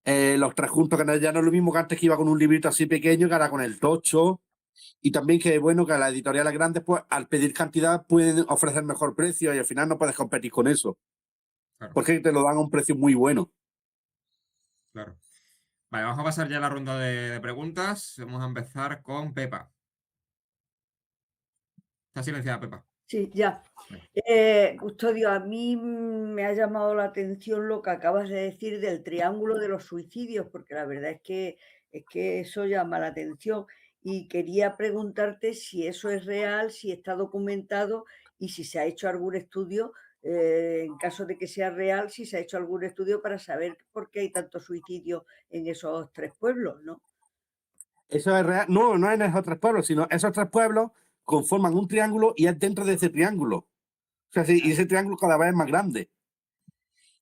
los tres juntos, que ya no es lo mismo que antes, que iba con un librito así pequeño, que ahora con el tocho. Y también que bueno, que las editoriales grandes, pues al pedir cantidad pueden ofrecer mejor precio y al final no puedes competir con eso, Claro, porque te lo dan a un precio muy bueno. claro. Vale, vamos a pasar ya a la ronda de preguntas. Vamos a empezar con Pepa. Está silenciada, Pepa. Sí, ya. Vale. Custodio, a mí me ha llamado la atención lo que acabas de decir del triángulo de los suicidios, porque la verdad es que eso llama la atención. Y quería preguntarte si eso es real, si está documentado y si se ha hecho algún estudio, en caso de que sea real, si se ha hecho algún estudio para saber por qué hay tantos suicidios en esos tres pueblos, ¿no? Eso es real. No, no en esos tres pueblos, sino esos tres pueblos conforman un triángulo y es dentro de ese triángulo. O sea, y ese triángulo cada vez es más grande.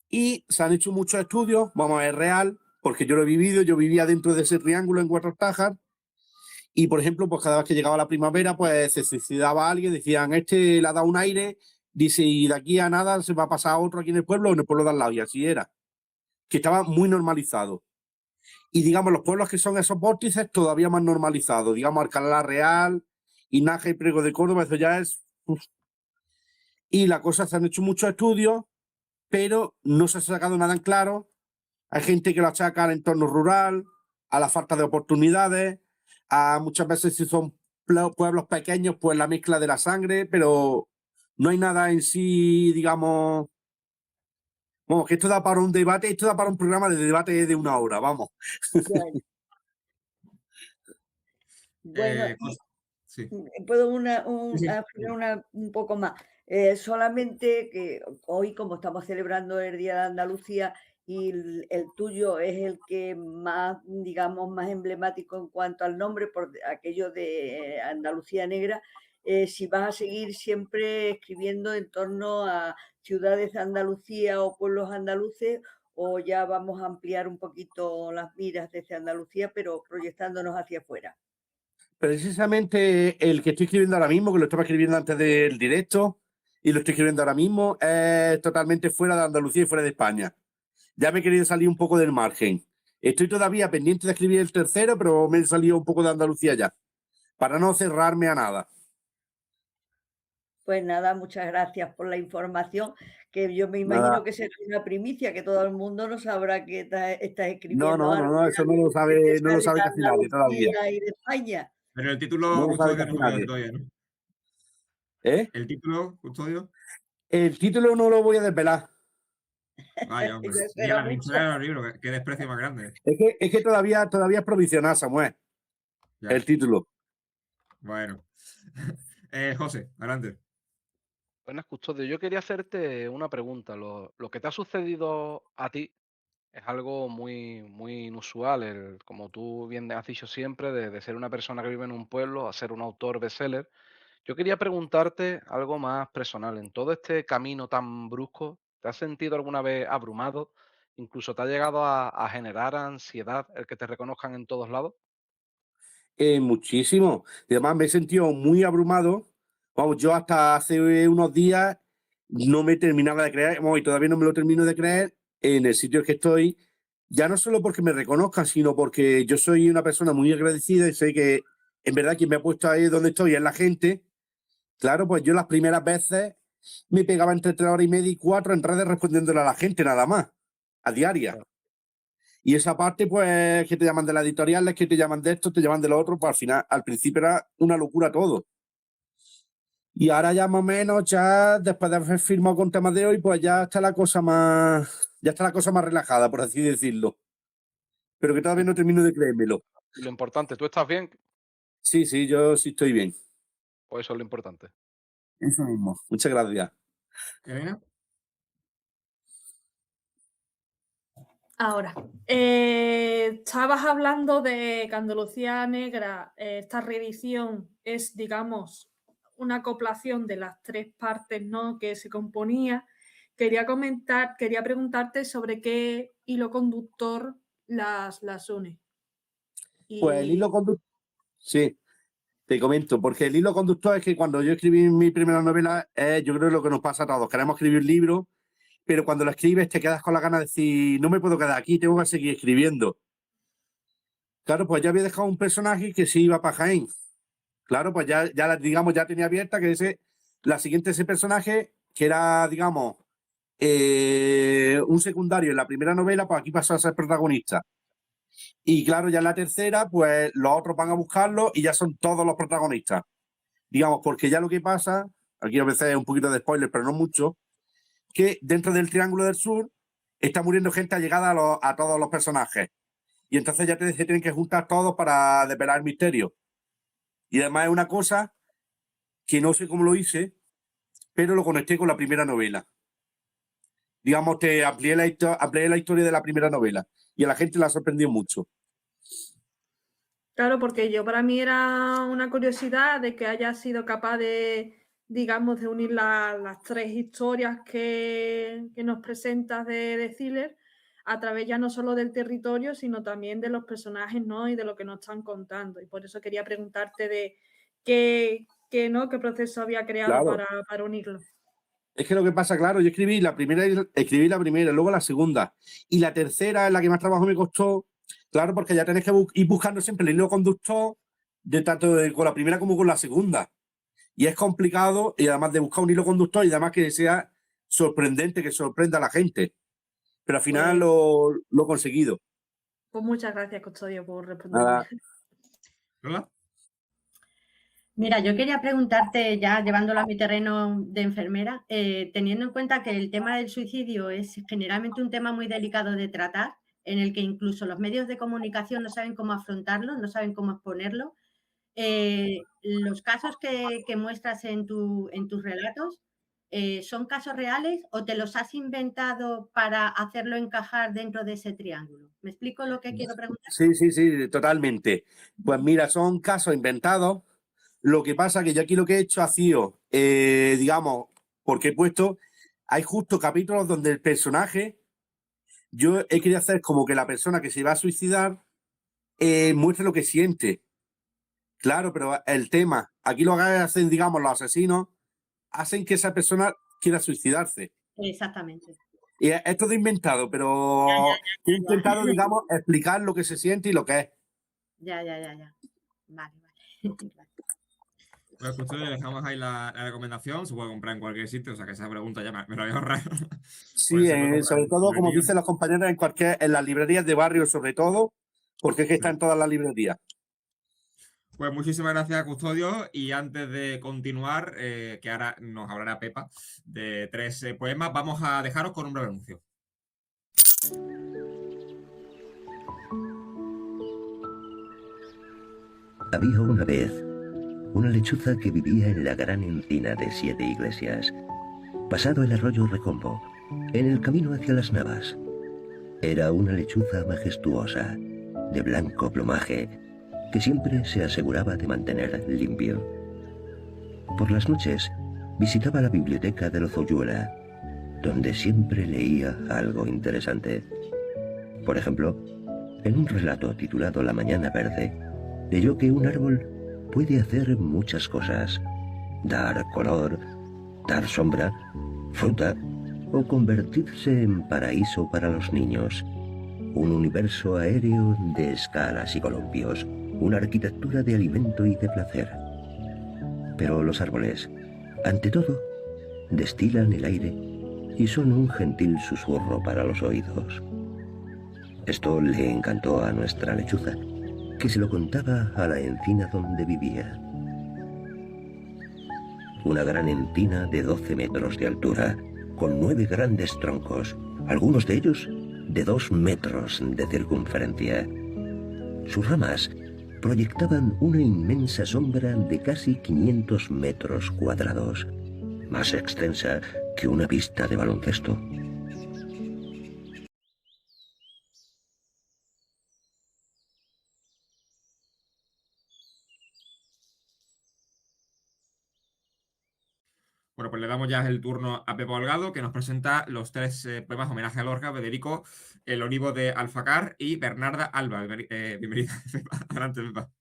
Y se han hecho muchos estudios, vamos a ver, real, porque yo lo he vivido, yo vivía dentro de ese triángulo en Cuatro Tajas, y por ejemplo, pues cada vez que llegaba la primavera, pues se suicidaba alguien, decían, este le ha dado un aire, dice, y de aquí a nada se va a pasar otro aquí en el pueblo o en el pueblo de al lado, y así era, que estaba muy normalizado. Y digamos, los pueblos que son esos vórtices todavía más normalizados, digamos, Alcalá Real, Inaja y Priego de Córdoba, eso ya es... uf. Y la cosa, se han hecho muchos estudios, pero no se ha sacado nada en claro. Hay gente que lo achaca al entorno rural, a la falta de oportunidades, a muchas veces si son pueblos pequeños, pues la mezcla de la sangre, pero no hay nada en sí, digamos, vamos, que esto da para un debate, esto da para un programa de debate de 1 hora, vamos. Bueno, bueno, y Sí. puedo Sí, sí. ampliar un poco más. Solamente que hoy, como estamos celebrando el Día de Andalucía y el tuyo es el que más, digamos, más emblemático en cuanto al nombre, por aquello de Andalucía Negra, si vas a seguir siempre escribiendo en torno a ciudades de Andalucía o pueblos andaluces, o ya vamos a ampliar un poquito las miras desde Andalucía, pero proyectándonos hacia afuera. Precisamente el que estoy escribiendo ahora mismo, que lo estaba escribiendo antes del directo, y lo estoy escribiendo ahora mismo, es totalmente fuera de Andalucía y fuera de España. Ya me he querido salir un poco del margen. Estoy todavía pendiente de escribir el tercero, pero me he salido un poco de Andalucía ya, para no cerrarme a nada. Pues nada, muchas gracias por la información, que yo me imagino Nada. que será una primicia, que todo el mundo no sabrá que estás No, escribiendo no, no, algo no, eso que no lo sale sabe de casi nadie todavía. Andalucía y de España. Pero el No título, lo sabe Custodio, casi no lo nadie. todavía, ¿no? ¿Eh? El título, Custodio. El título no lo voy a desvelar. Vaya, hombre. Eso Ni a era la trinchera mucho. de los libros, qué desprecio más grande. Es que todavía es provisional, Samuel, Ya, el título. bueno. José, adelante. Buenas, Custodio. Yo quería hacerte una pregunta. Lo que te ha sucedido a ti es algo muy, muy inusual, como tú bien has dicho siempre, de ser una persona que vive en un pueblo a ser un autor bestseller. Yo quería preguntarte algo más personal. En todo este camino tan brusco, ¿te has sentido alguna vez abrumado? ¿Incluso te ha llegado a generar ansiedad el que te reconozcan en todos lados? Muchísimo. Y además me he sentido muy abrumado. Vamos, yo hasta hace unos días no me terminaba de creer, vamos, y todavía no me lo termino de creer en el sitio en que estoy, ya no solo porque me reconozcan, sino porque yo soy una persona muy agradecida y sé que en verdad quien me ha puesto ahí donde estoy es la gente. Claro, pues yo las primeras veces me pegaba entre 3 horas y media y 4 en redes respondiéndole a la gente nada más, a diaria. Y esa parte, pues, que te llaman de la editorial, es que te llaman de esto, te llaman de lo otro, pues al final, al principio era una locura todo. Y ahora ya más o menos, ya después de haber firmado con temas de hoy, pues ya está la cosa más relajada, por así decirlo. Pero que todavía no termino de creérmelo. Y lo importante, ¿tú estás bien? Sí, yo sí estoy bien. Pues eso es lo importante. Eso mismo. Muchas gracias. Elena. Ahora, estabas hablando de que Andalucía Negra, esta reedición es, digamos, una acoplación de las 3 partes, ¿no?, que se componía. Quería preguntarte sobre qué hilo conductor las une. Pues el Y hilo conductor. Sí, te comento, porque el hilo conductor es que cuando yo escribí mi primera novela, yo creo que lo que nos pasa a todos. Queremos escribir libros, pero cuando lo escribes te quedas con la gana de decir, no me puedo quedar aquí, tengo que seguir escribiendo. Claro, pues ya había dejado un personaje que sí iba para Jaén. Claro, pues digamos, ya tenía abierta que la siguiente ese personaje, que era, digamos, un secundario en la primera novela, pues aquí pasó a ser protagonista. Y claro, ya en la tercera, pues los otros van a buscarlo y ya son todos los protagonistas. Digamos, porque ya lo que pasa, aquí a veces es un poquito de spoiler, pero no mucho, que dentro del Triángulo del Sur está muriendo gente allegada a todos los personajes. Y entonces ya se tienen que juntar todos para desvelar el misterio. Y además es una cosa que no sé cómo lo hice, pero lo conecté con la primera novela. Digamos, te amplié la historia de la primera novela y a la gente la sorprendió mucho. claro, porque para mí era una curiosidad de que hayas sido capaz de, digamos, de unir las 3 historias que nos presentas de Thriller a través ya no solo del territorio, sino también de los personajes, ¿no?, y de lo que nos están contando. Y por eso quería preguntarte de qué proceso había creado Claro. para unirlo. Es que lo que pasa, claro, yo escribí la primera, luego la segunda. Y la tercera es la que más trabajo me costó, claro, porque ya tenés que ir buscando siempre el hilo conductor, de tanto con la primera como con la segunda. Y es complicado, y además de buscar un hilo conductor y además que sea sorprendente, que sorprenda a la gente. Pero al final lo he conseguido. Pues muchas gracias, Custodio, por responderme. Nada. ¿Lola? Mira, yo quería preguntarte, ya llevándolo a mi terreno de enfermera, teniendo en cuenta que el tema del suicidio es generalmente un tema muy delicado de tratar, en el que incluso los medios de comunicación no saben cómo afrontarlo, no saben cómo exponerlo. ¿Los casos que muestras en tus relatos son casos reales o te los has inventado para hacerlo encajar dentro de ese triángulo? ¿Me explico lo que quiero preguntar? Sí, totalmente. Pues mira, son casos inventados. Lo que pasa que yo aquí lo que he hecho ha sido, digamos, porque hay justo capítulos donde el personaje, yo he querido hacer como que la persona que se va a suicidar muestre lo que siente. Claro, pero el tema, aquí lo que hacen, digamos, los asesinos, hacen que esa persona quiera suicidarse. Exactamente. Y es todo inventado, pero he intentado, digamos, explicar lo que se siente y lo que es. Ya. Vale. Pues justo le dejamos ahí la recomendación, se puede comprar en cualquier sitio, o sea que esa pregunta ya me la voy a ahorrar. Sí, Pues se puede comprar sobre en todo, como librerías. dicen los compañeros, en las librerías de barrio, sobre todo, porque es que está en todas las librerías. Pues muchísimas gracias, Custodio. Y antes de continuar, que ahora nos hablará Pepa de 3 poemas, vamos a dejaros con un breve anuncio. Había una vez una lechuza que vivía en la gran encina de 7 iglesias, pasado el arroyo Recombo, en el camino hacia las Navas. Era una lechuza majestuosa, de blanco plumaje, que siempre se aseguraba de mantener limpio. Por las noches visitaba la biblioteca de Lozoyuela, donde siempre leía algo interesante. Por ejemplo, en un relato titulado La mañana verde, leyó que un árbol puede hacer muchas cosas: dar color, dar sombra, fruta o convertirse en paraíso para los niños. Un universo aéreo de escalas y columpios, una arquitectura de alimento y de placer. Pero los árboles, ante todo, destilan el aire y son un gentil susurro para los oídos. Esto le encantó a nuestra lechuza, que se lo contaba a la encina donde vivía. Una gran encina de 12 metros de altura, con 9 grandes troncos, algunos de ellos de 2 metros de circunferencia. Sus ramas proyectaban una inmensa sombra de casi 500 metros cuadrados, más extensa que una pista de baloncesto. Bueno, pues le damos ya el turno a Pepo Holgado, que nos presenta los 3 poemas homenaje a Lorca, Federico, El Olivo de Alfacar y Bernarda Alba. Bienvenida, Pepa. Adelante, Pepa.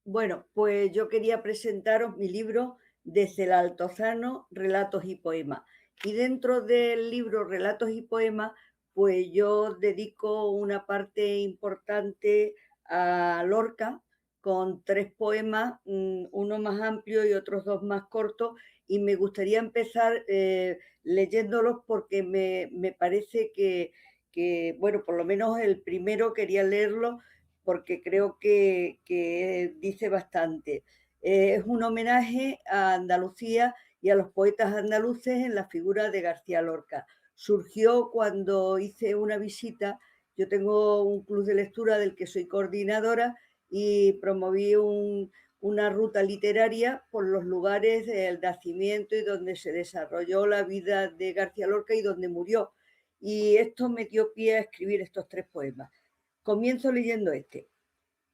Bueno, pues yo quería presentaros mi libro Desde el Altozano, Relatos y Poemas. Y dentro del libro Relatos y Poemas, pues yo dedico una parte importante a Lorca, con 3 poemas, uno más amplio y otros 2 más cortos, y me gustaría empezar leyéndolos porque me parece que, bueno, por lo menos el primero quería leerlo porque creo que dice bastante. Es un homenaje a Andalucía y a los poetas andaluces en la figura de García Lorca. Surgió cuando hice una visita, yo tengo un club de lectura del que soy coordinadora y promoví una ruta literaria por los lugares del nacimiento y donde se desarrolló la vida de García Lorca y donde murió. Y esto me dio pie a escribir estos 3 poemas. Comienzo leyendo este.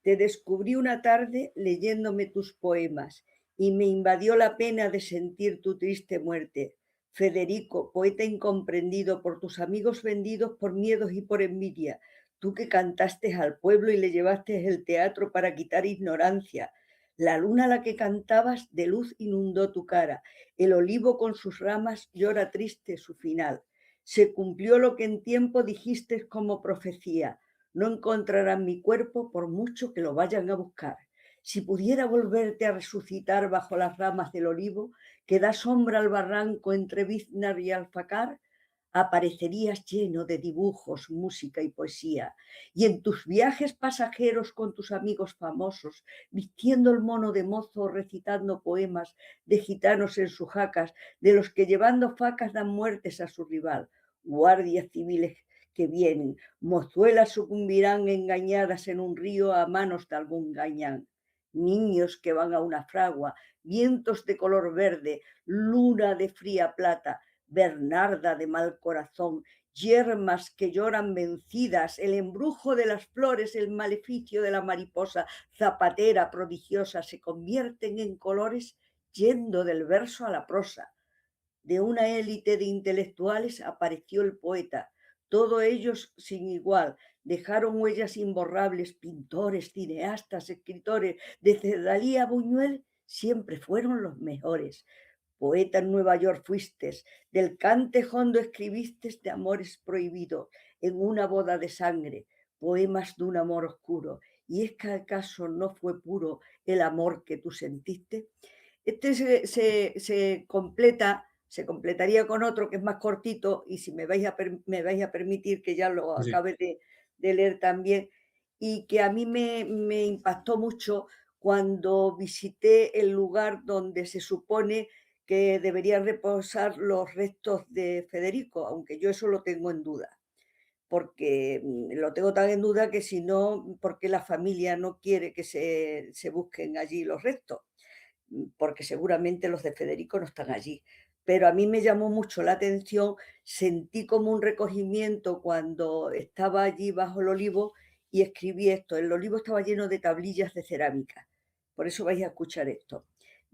Te descubrí una tarde leyéndome tus poemas y me invadió la pena de sentir tu triste muerte. Federico, poeta incomprendido por tus amigos vendidos por miedos y por envidia, tú que cantaste al pueblo y le llevaste el teatro para quitar ignorancia. La luna a la que cantabas de luz inundó tu cara, el olivo con sus ramas llora triste su final. Se cumplió lo que en tiempo dijiste como profecía. No encontrarán mi cuerpo por mucho que lo vayan a buscar. Si pudiera volverte a resucitar bajo las ramas del olivo, que da sombra al barranco entre Biznar y Alfacar, aparecerías lleno de dibujos, música y poesía, y en tus viajes pasajeros con tus amigos famosos, vistiendo el mono de mozo, recitando poemas de gitanos en sus jacas, de los que llevando facas dan muertes a su rival, guardias civiles que vienen, mozuelas sucumbirán engañadas en un río a manos de algún gañán. Niños que van a una fragua, vientos de color verde, luna de fría plata, Bernarda de mal corazón, yermas que lloran vencidas, el embrujo de las flores, el maleficio de la mariposa, zapatera prodigiosa, se convierten en colores yendo del verso a la prosa. De una élite de intelectuales apareció el poeta, todos ellos sin igual, dejaron huellas imborrables, pintores, cineastas, escritores, desde Dalí a Buñuel siempre fueron los mejores. Poeta en Nueva York fuiste, del cante hondo escribiste de amores prohibidos, en una boda de sangre, poemas de un amor oscuro. ¿Y es que acaso no fue puro el amor que tú sentiste? Este se completaría con otro que es más cortito y si me vais a permitir que ya lo Sí. acabe de leer también, y que a mí me impactó mucho cuando visité el lugar donde se supone que deberían reposar los restos de Federico, aunque yo eso lo tengo en duda, porque lo tengo tan en duda que si no, porque la familia no quiere que se busquen allí los restos, porque seguramente los de Federico no están allí. Pero a mí me llamó mucho la atención, sentí como un recogimiento cuando estaba allí bajo el olivo y escribí esto. El olivo estaba lleno de tablillas de cerámica, por eso vais a escuchar esto.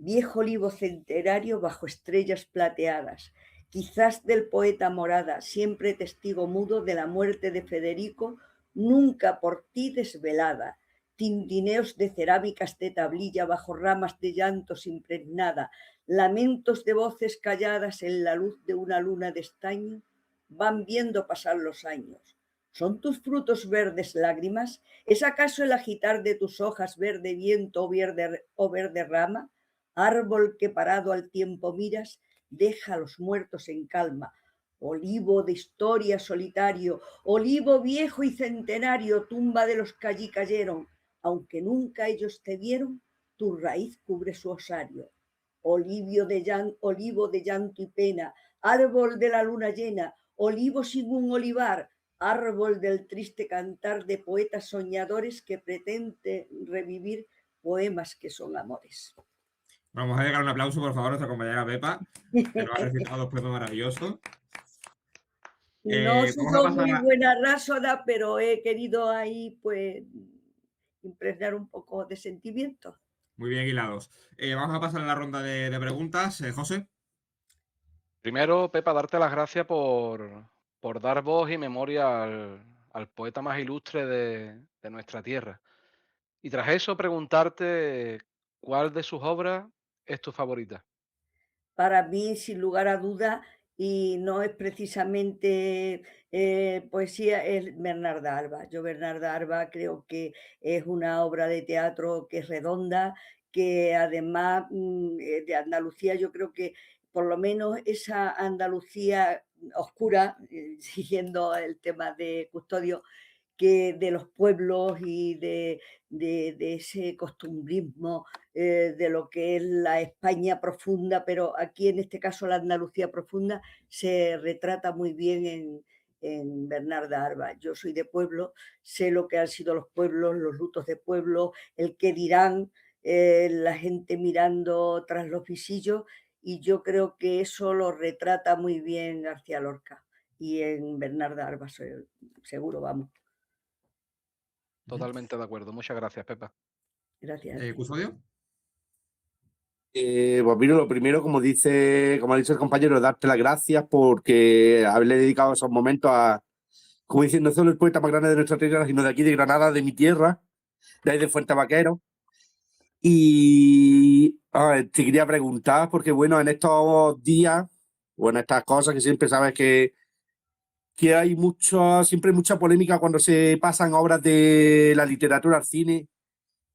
Viejo olivo centenario bajo estrellas plateadas, quizás del poeta morada, siempre testigo mudo de la muerte de Federico, nunca por ti desvelada. Tintineos de cerámicas de tablilla bajo ramas de llantos impregnada, lamentos de voces calladas en la luz de una luna de estaño, van viendo pasar los años. ¿Son tus frutos verdes lágrimas? ¿Es acaso el agitar de tus hojas verde viento o verde rama? Árbol que parado al tiempo miras, deja a los muertos en calma. olivo de historia solitario, olivo viejo y centenario, tumba de los que allí cayeron, aunque nunca ellos te vieron, tu raíz cubre su osario. Olivo de llanto y pena, árbol de la luna llena, olivo sin un olivar, árbol del triste cantar de poetas soñadores que pretenden revivir poemas que son amores. Vamos a llegar un aplauso, por favor, a nuestra compañera Pepa, que nos ha recitado dos poemas maravillosos. No soy Vamos a pasar muy a... buena rásora, pero he querido ahí pues impregnar un poco de sentimiento. Muy bien hilados. Vamos a pasar a la ronda de preguntas. José. Primero, Pepa, darte las gracias por dar voz y memoria al poeta más ilustre de nuestra tierra. Y tras eso, preguntarte cuál de sus obras es tu favorita. Para mí, sin lugar a duda, y no es precisamente poesía, es Bernarda Alba. Yo Bernarda Alba creo que es una obra de teatro que es redonda, que además de Andalucía, yo creo que por lo menos esa Andalucía oscura, siguiendo el tema de Custodio, que de los pueblos y de ese costumbrismo, de lo que es la España profunda, pero aquí en este caso la Andalucía profunda se retrata muy bien en Bernarda Alba. Yo soy de pueblo, sé lo que han sido los pueblos, los lutos de pueblo, el qué dirán, la gente mirando tras los visillos, y yo creo que eso lo retrata muy bien García Lorca. Y en Bernarda Alba seguro, vamos. Totalmente de acuerdo. Muchas gracias, Pepa. Gracias. ¿Custodio? Pues mira, lo primero, como ha dicho el compañero, darte las gracias porque haberle dedicado esos momentos a, como dicen, no solo el poeta más grande de nuestra tierra, sino de aquí de Granada, de mi tierra, de ahí de Fuente Vaquero. Y te quería preguntar, porque bueno, en estos días, o en estas cosas que siempre sabes que hay siempre mucha polémica cuando se pasan obras de la literatura al cine.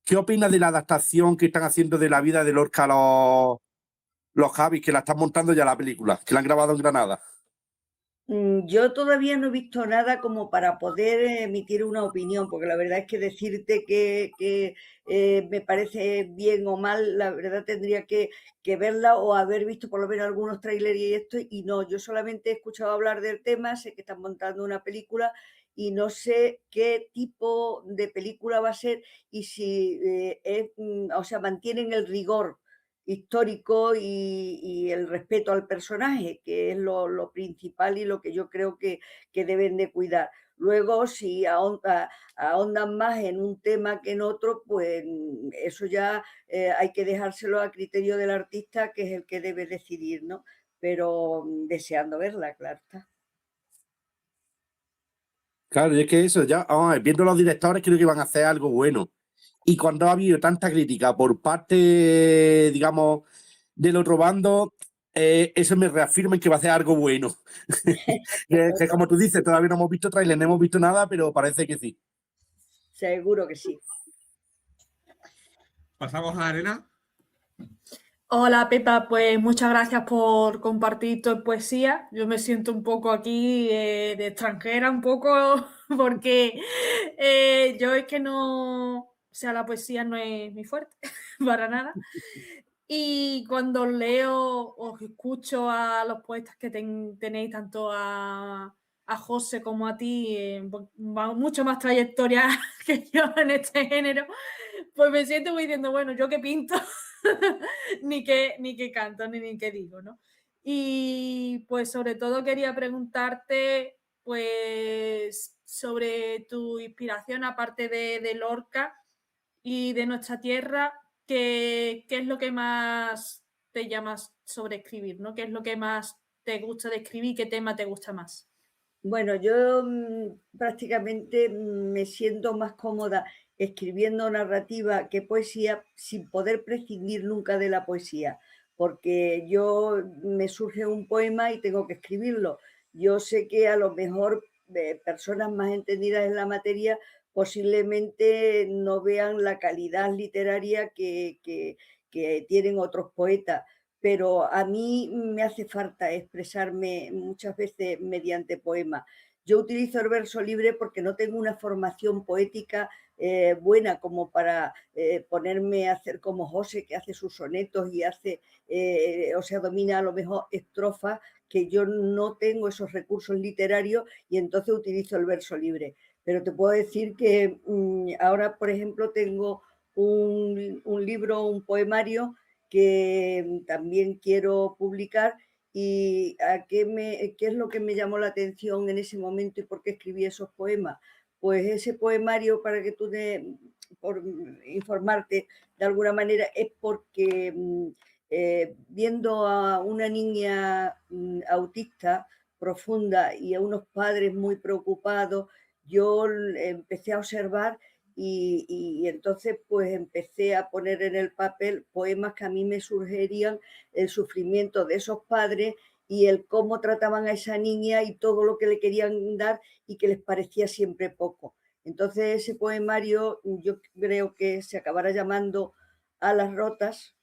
¿Qué opinas de la adaptación que están haciendo de la vida de Lorca los Javis, que la están montando ya la película, que la han grabado en Granada? Yo todavía no he visto nada como para poder emitir una opinión, porque la verdad es que decirte que me parece bien o mal, la verdad tendría que verla o haber visto por lo menos algunos trailers y esto, y no, yo solamente he escuchado hablar del tema, sé que están montando una película y no sé qué tipo de película va a ser y si o sea, mantienen el rigor histórico y el respeto al personaje, que es lo principal y lo que yo creo que deben de cuidar. Luego, si ahondan más en un tema que en otro, pues eso ya hay que dejárselo a criterio del artista, que es el que debe decidir, ¿no? Pero deseando verla, claro está. Claro, y es que eso, ya, viendo los directores, creo que van a hacer algo bueno. Y cuando ha habido tanta crítica por parte, digamos, del otro bando, eso me reafirma en que va a hacer algo bueno. que como tú dices, todavía no hemos visto trailer, no hemos visto nada, pero parece que sí. Seguro que sí. Pasamos a Arena. Hola Pepa, pues muchas gracias por compartir tu poesía. Yo me siento un poco aquí de extranjera, un poco, porque yo es que no, o sea, la poesía no es mi fuerte, para nada. Y cuando leo o escucho a los poetas que tenéis, tanto a José como a ti, mucho más trayectoria que yo en este género, pues me siento muy diciendo, bueno, yo qué pinto, ni qué canto, ni qué digo, ¿no? Y pues sobre todo quería preguntarte, pues, sobre tu inspiración, aparte de Lorca y de nuestra tierra, ¿qué es lo que más te llama sobre escribir, ¿no? ¿Qué es lo que más te gusta de escribir? ¿Qué tema te gusta más? Bueno, yo prácticamente me siento más cómoda escribiendo narrativa que poesía sin poder prescindir nunca de la poesía, porque yo me surge un poema y tengo que escribirlo. Yo sé que a lo mejor personas más entendidas en la materia posiblemente no vean la calidad literaria que tienen otros poetas, pero a mí me hace falta expresarme muchas veces mediante poema. Yo utilizo el verso libre porque no tengo una formación poética buena como para ponerme a hacer como José, que hace sus sonetos y hace, o sea, domina a lo mejor estrofas, que yo no tengo esos recursos literarios y entonces utilizo el verso libre. Pero te puedo decir que ahora, por ejemplo, tengo un libro, un poemario que también quiero publicar. ¿Y qué es lo que me llamó la atención en ese momento y por qué escribí esos poemas? Pues ese poemario, para que tú por informarte de alguna manera, es porque viendo a una niña autista profunda y a unos padres muy preocupados, yo empecé a observar y entonces pues empecé a poner en el papel poemas que a mí me sugerían el sufrimiento de esos padres y el cómo trataban a esa niña y todo lo que le querían dar y que les parecía siempre poco. Entonces ese poemario yo creo que se acabará llamando Alas rotas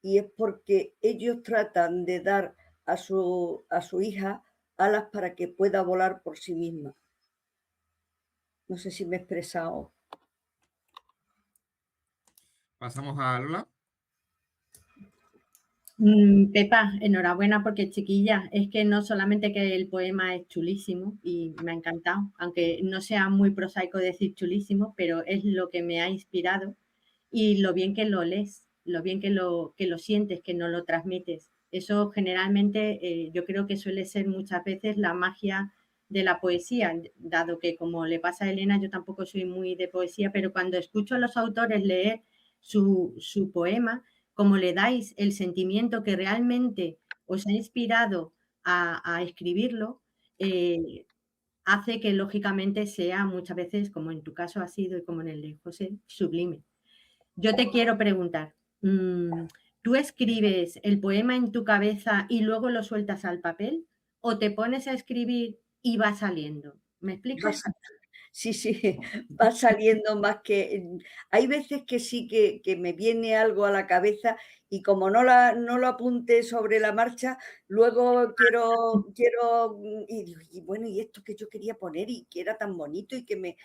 y es porque ellos tratan de dar a su hija alas para que pueda volar por sí misma. No sé si me he expresado. Pasamos a Lola. Pepa, enhorabuena porque chiquilla, es que no solamente que el poema es chulísimo y me ha encantado, aunque no sea muy prosaico decir chulísimo, pero es lo que me ha inspirado y lo bien que lo lees, lo bien que lo sientes, que no lo transmites. Eso generalmente yo creo que suele ser muchas veces la magia de la poesía, dado que como le pasa a Elena, yo tampoco soy muy de poesía, pero cuando escucho a los autores leer su poema, como le dais el sentimiento que realmente os ha inspirado a escribirlo, hace que lógicamente sea muchas veces, como en tu caso ha sido y como en el de José, sublime. Yo te quiero preguntar, ¿tú escribes el poema en tu cabeza y luego lo sueltas al papel? ¿O te pones a escribir y va saliendo? ¿Me explico? Sí, sí, va saliendo más que... Hay veces que sí que me viene algo a la cabeza y como no lo apunte sobre la marcha, luego y digo, y bueno, y esto que yo quería poner y que era tan bonito y que me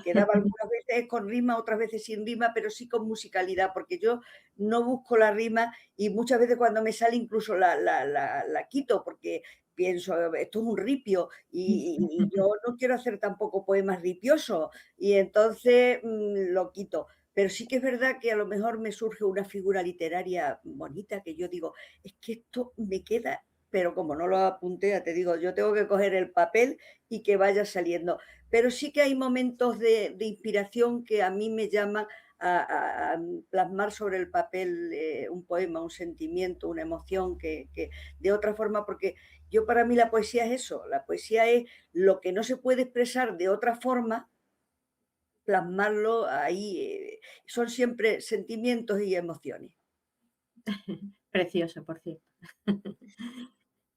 quedaba algunas veces con rima, otras veces sin rima, pero sí con musicalidad, porque yo no busco la rima y muchas veces cuando me sale incluso la quito, porque pienso, esto es un ripio y yo no quiero hacer tampoco poemas ripiosos y entonces lo quito. Pero sí que es verdad que a lo mejor me surge una figura literaria bonita que yo digo, es que esto me queda, pero como no lo apunté, ya te digo, yo tengo que coger el papel y que vaya saliendo. Pero sí que hay momentos de inspiración que a mí me llaman a plasmar sobre el papel un poema, un sentimiento, una emoción que de otra forma, porque yo para mí la poesía es eso, la poesía es lo que no se puede expresar de otra forma, plasmarlo ahí, son siempre sentimientos y emociones. Precioso, por cierto.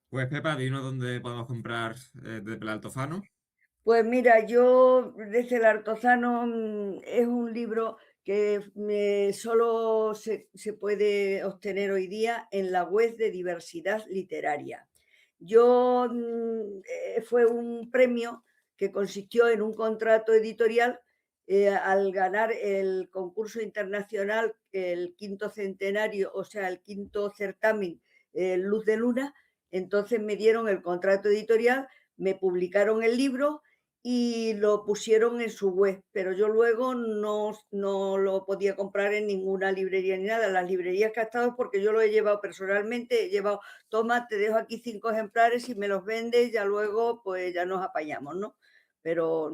Pues Pepa, dinos dónde podemos comprar de Altozano. Pues mira, yo desde el Artozano es un libro que solo se puede obtener hoy día en la web de Diversidad Literaria. Fue un premio que consistió en un contrato editorial al ganar el concurso internacional, el quinto centenario, o sea, el quinto certamen Luz de Luna. Entonces me dieron el contrato editorial, me publicaron el libro y lo pusieron en su web, pero yo luego no lo podía comprar en ninguna librería ni nada. Las librerías que ha estado, porque yo lo he llevado personalmente, he llevado, toma, te dejo aquí 5 ejemplares y me los vendes, ya luego pues ya nos apañamos, ¿no? Pero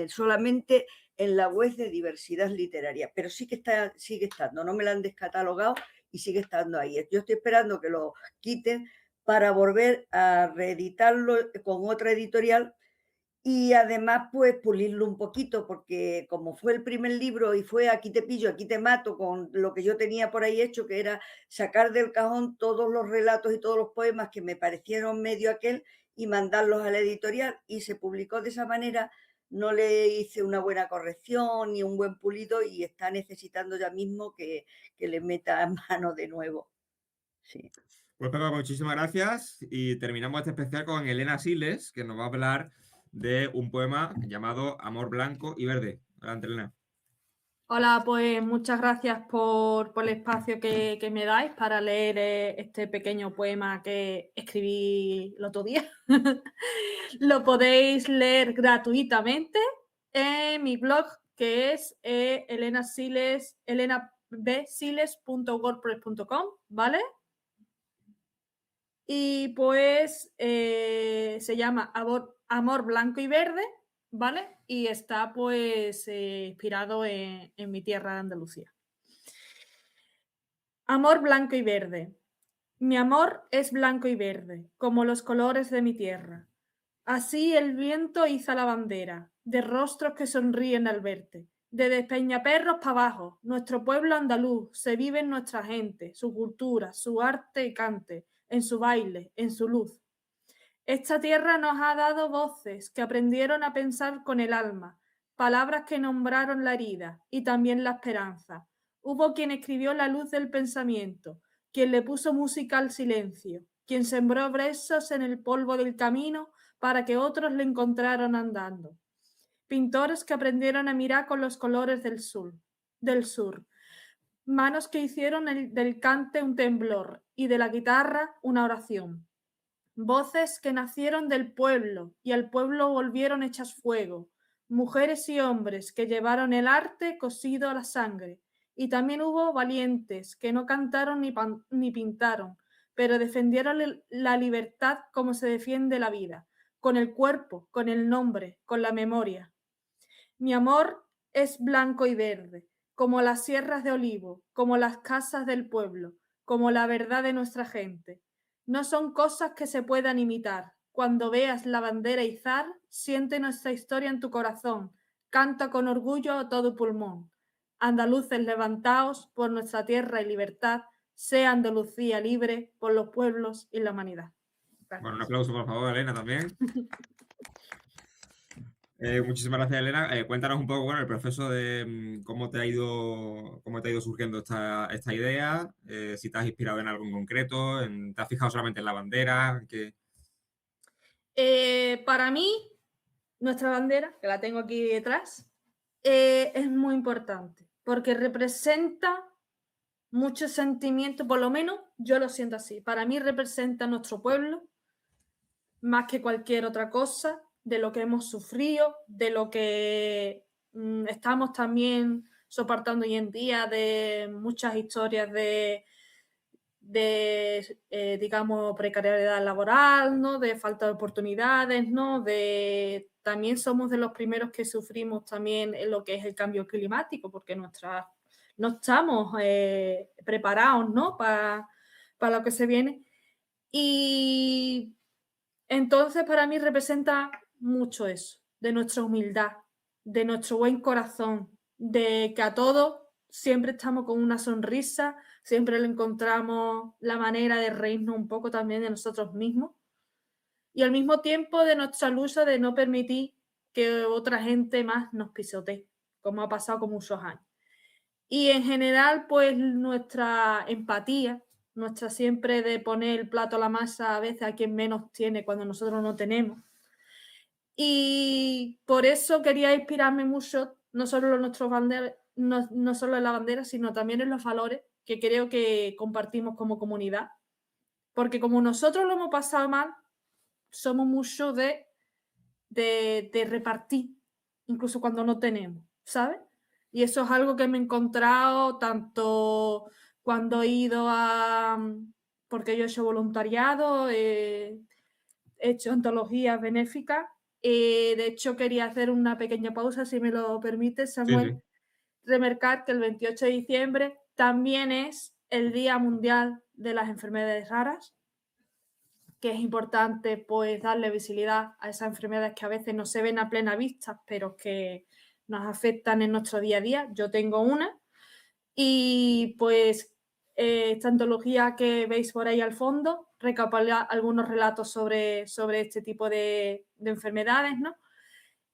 solamente en la web de Diversidad Literaria, pero sí que sigue estando, no me la han descatalogado y sigue estando ahí. Yo estoy esperando que lo quiten para volver a reeditarlo con otra editorial y además, pues pulirlo un poquito, porque como fue el primer libro y fue aquí te pillo, aquí te mato, con lo que yo tenía por ahí hecho, que era sacar del cajón todos los relatos y todos los poemas que me parecieron medio aquel y mandarlos a la editorial, y se publicó de esa manera, no le hice una buena corrección ni un buen pulido y está necesitando ya mismo que le meta mano de nuevo. Sí. Pues Pepa, muchísimas gracias y terminamos este especial con Elena Siles, que nos va a hablar de un poema llamado Amor Blanco y Verde. Adelante, Elena. Hola, pues muchas gracias por el espacio que me dais para leer este pequeño poema que escribí el otro día. Lo podéis leer gratuitamente en mi blog, que es elenabsiles.wordpress.com, ¿vale? Y pues se llama Amor Blanco y Verde, ¿vale? Y está pues inspirado en mi tierra de Andalucía. Amor blanco y verde. Mi amor es blanco y verde, como los colores de mi tierra. Así el viento iza la bandera, de rostros que sonríen al verte. De Despeñaperros para abajo, nuestro pueblo andaluz, se vive en nuestra gente, su cultura, su arte y cante, en su baile, en su luz. Esta tierra nos ha dado voces que aprendieron a pensar con el alma, palabras que nombraron la herida y también la esperanza. Hubo quien escribió la luz del pensamiento, quien le puso música al silencio, quien sembró brezos en el polvo del camino para que otros le encontraran andando. Pintores que aprendieron a mirar con los colores del sur. Manos que hicieron del cante un temblor y de la guitarra una oración. Voces que nacieron del pueblo y al pueblo volvieron hechas fuego. Mujeres y hombres que llevaron el arte cosido a la sangre. Y también hubo valientes que no cantaron ni pintaron, pero defendieron la libertad como se defiende la vida, con el cuerpo, con el nombre, con la memoria. Mi amor es blanco y verde, como las sierras de olivo, como las casas del pueblo, como la verdad de nuestra gente. No son cosas que se puedan imitar. Cuando veas la bandera izar, siente nuestra historia en tu corazón. Canta con orgullo a todo pulmón. Andaluces, levantaos por nuestra tierra y libertad. Sea Andalucía libre por los pueblos y la humanidad. Gracias. Bueno, un aplauso, por favor, Elena, también. Muchísimas gracias, Elena. Cuéntanos un poco, bueno, el proceso de cómo te ha ido surgiendo esta idea, si te has inspirado en algo en concreto, te has fijado solamente en la bandera, Para mí, nuestra bandera, que la tengo aquí detrás, es muy importante porque representa mucho sentimiento, por lo menos yo lo siento así. Para mí representa nuestro pueblo más que cualquier otra cosa, de lo que hemos sufrido, de lo que estamos también soportando hoy en día, de muchas historias de digamos, precariedad laboral, ¿no? De falta de oportunidades, ¿no? También somos de los primeros que sufrimos también en lo que es el cambio climático, porque no estamos preparados, ¿no? Para lo que se viene. Y entonces para mí representa mucho eso, de nuestra humildad, de nuestro buen corazón, de que a todos siempre estamos con una sonrisa, siempre le encontramos la manera de reírnos un poco también de nosotros mismos y al mismo tiempo de nuestra lucha de no permitir que otra gente más nos pisotee, como ha pasado con muchos años. Y en general, pues nuestra empatía, nuestra siempre de poner el plato a la masa a veces a quien menos tiene cuando nosotros no tenemos. Y por eso quería inspirarme mucho, no solo en nuestros banderas, no solo en la bandera, sino también en los valores que creo que compartimos como comunidad. Porque como nosotros lo hemos pasado mal, somos mucho de repartir, incluso cuando no tenemos, ¿sabes? Y eso es algo que me he encontrado tanto cuando he ido porque yo he hecho voluntariado, he hecho antologías benéficas. De hecho, quería hacer una pequeña pausa, si me lo permite, Samuel. Sí. Remarcar que el 28 de diciembre también es el Día Mundial de las Enfermedades Raras, que es importante pues darle visibilidad a esas enfermedades que a veces no se ven a plena vista, pero que nos afectan en nuestro día a día. Yo tengo una y pues esta antología que veis por ahí al fondo recopila algunos relatos sobre este tipo de enfermedades, ¿no?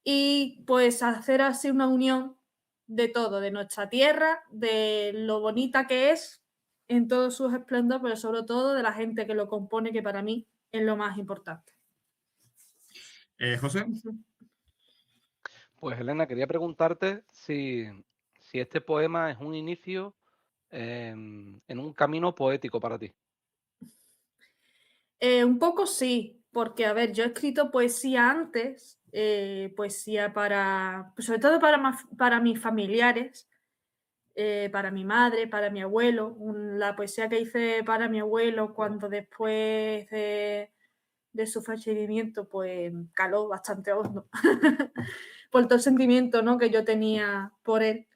Y pues hacer así una unión de todo, de nuestra tierra, de lo bonita que es en todo su esplendor, pero sobre todo de la gente que lo compone, que para mí es lo más importante. José. Pues Elena, quería preguntarte si este poema es un inicio en un camino poético para ti. Un poco sí, porque a ver, yo he escrito poesía antes, poesía para, pues, sobre todo para mis familiares, para mi madre, para mi abuelo. La poesía que hice para mi abuelo cuando después de su fallecimiento, pues caló bastante hondo por todo el sentimiento, ¿no?, que yo tenía por él.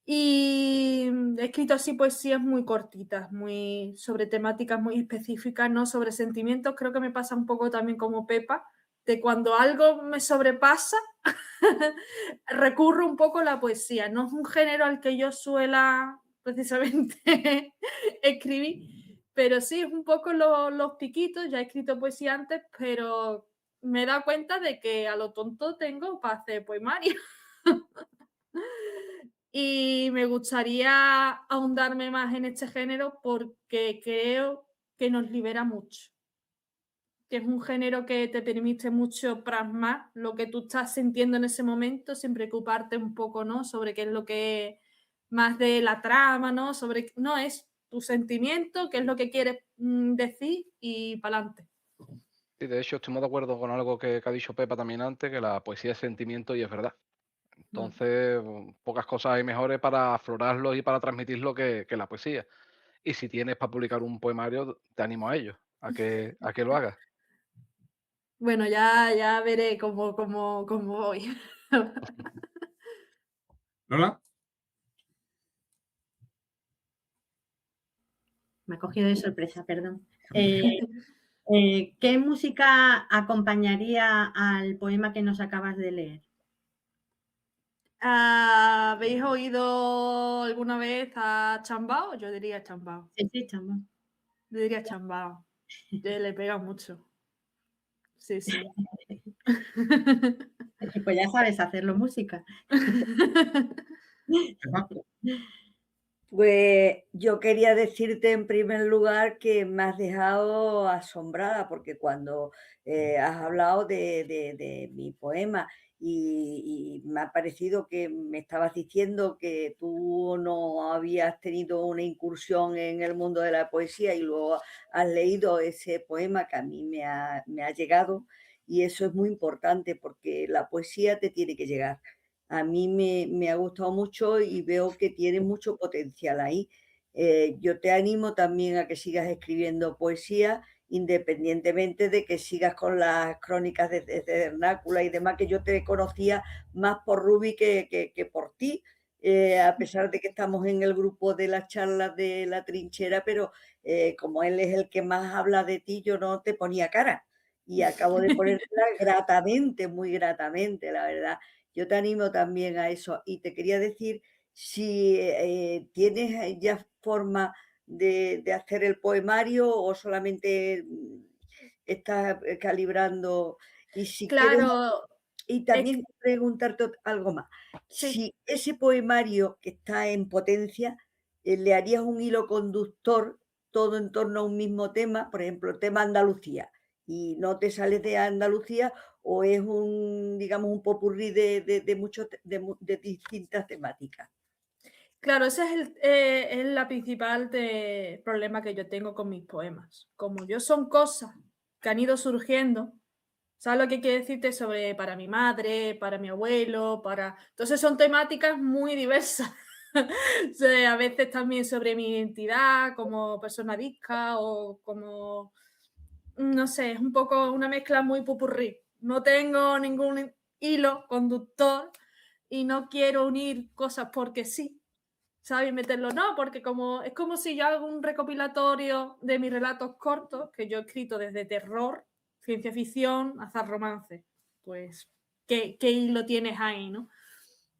Y he escrito así poesías muy cortitas, muy sobre temáticas muy específicas, no sobre sentimientos. Creo que me pasa un poco también como Pepa, de cuando algo me sobrepasa, recurro un poco a la poesía. No es un género al que yo suela precisamente escribir, pero sí es un poco los piquitos. Ya he escrito poesía antes, pero me he dado cuenta de que a lo tonto tengo para hacer poemario. Y me gustaría ahondarme más en este género porque creo que nos libera mucho, que es un género que te permite mucho plasmar lo que tú estás sintiendo en ese momento, sin preocuparte un poco, ¿no?, sobre qué es lo que más de la trama, ¿no?, sobre, no, es tu sentimiento, qué es lo que quieres decir y para adelante. Sí, de hecho, estoy muy de acuerdo con algo que ha dicho Pepa también antes, que la poesía es sentimiento y es verdad. Entonces, pocas cosas hay mejores para aflorarlo y para transmitirlo que la poesía. Y si tienes para publicar un poemario, te animo a ello, a que lo hagas. Bueno, ya veré cómo voy. Lola. Me ha cogido de sorpresa, perdón. ¿Qué música acompañaría al poema que nos acabas de leer? ¿Habéis oído alguna vez a Chambao? Yo diría Chambao. Sí, Chambao. Yo diría Chambao. Le pega mucho. Sí, sí. Pues ya sabes hacerlo música. Pues yo quería decirte en primer lugar que me has dejado asombrada, porque cuando has hablado de mi poema y me ha parecido que me estabas diciendo que tú no habías tenido una incursión en el mundo de la poesía y luego has leído ese poema que a mí me ha llegado, y eso es muy importante porque la poesía te tiene que llegar. A mí me ha gustado mucho y veo que tiene mucho potencial ahí. Yo te animo también a que sigas escribiendo poesía, independientemente de que sigas con las crónicas de Cernácula y demás, que yo te conocía más por Rubi que por ti, a pesar de que estamos en el grupo de las charlas de la trinchera, pero como él es el que más habla de ti, yo no te ponía cara. Y acabo de ponértela gratamente, muy gratamente, la verdad. Yo te animo también a eso. Y te quería decir si tienes ya forma de hacer el poemario o solamente estás calibrando. Y si quieres, Claro, y también preguntarte algo más. sí. Si ese poemario que está en potencia, le harías un hilo conductor todo en torno a un mismo tema, por ejemplo, el tema Andalucía, y no te sales de Andalucía, o es un, digamos, un popurrí de distintas temáticas. Claro, ese es la principal problema que yo tengo con mis poemas. Como yo son cosas que han ido surgiendo, ¿sabes lo que quiero decirte? Sobre para mi madre, para mi abuelo, para... Entonces son temáticas muy diversas. O sea, a veces también sobre mi identidad como persona disca o como... No sé, es un poco una mezcla muy popurrí. No tengo ningún hilo conductor y no quiero unir cosas porque sí, ¿sabes? Meterlo, no, porque como es como si yo hago un recopilatorio de mis relatos cortos que yo he escrito desde terror, ciencia ficción, hasta romance. Pues, ¿qué hilo tienes ahí, no?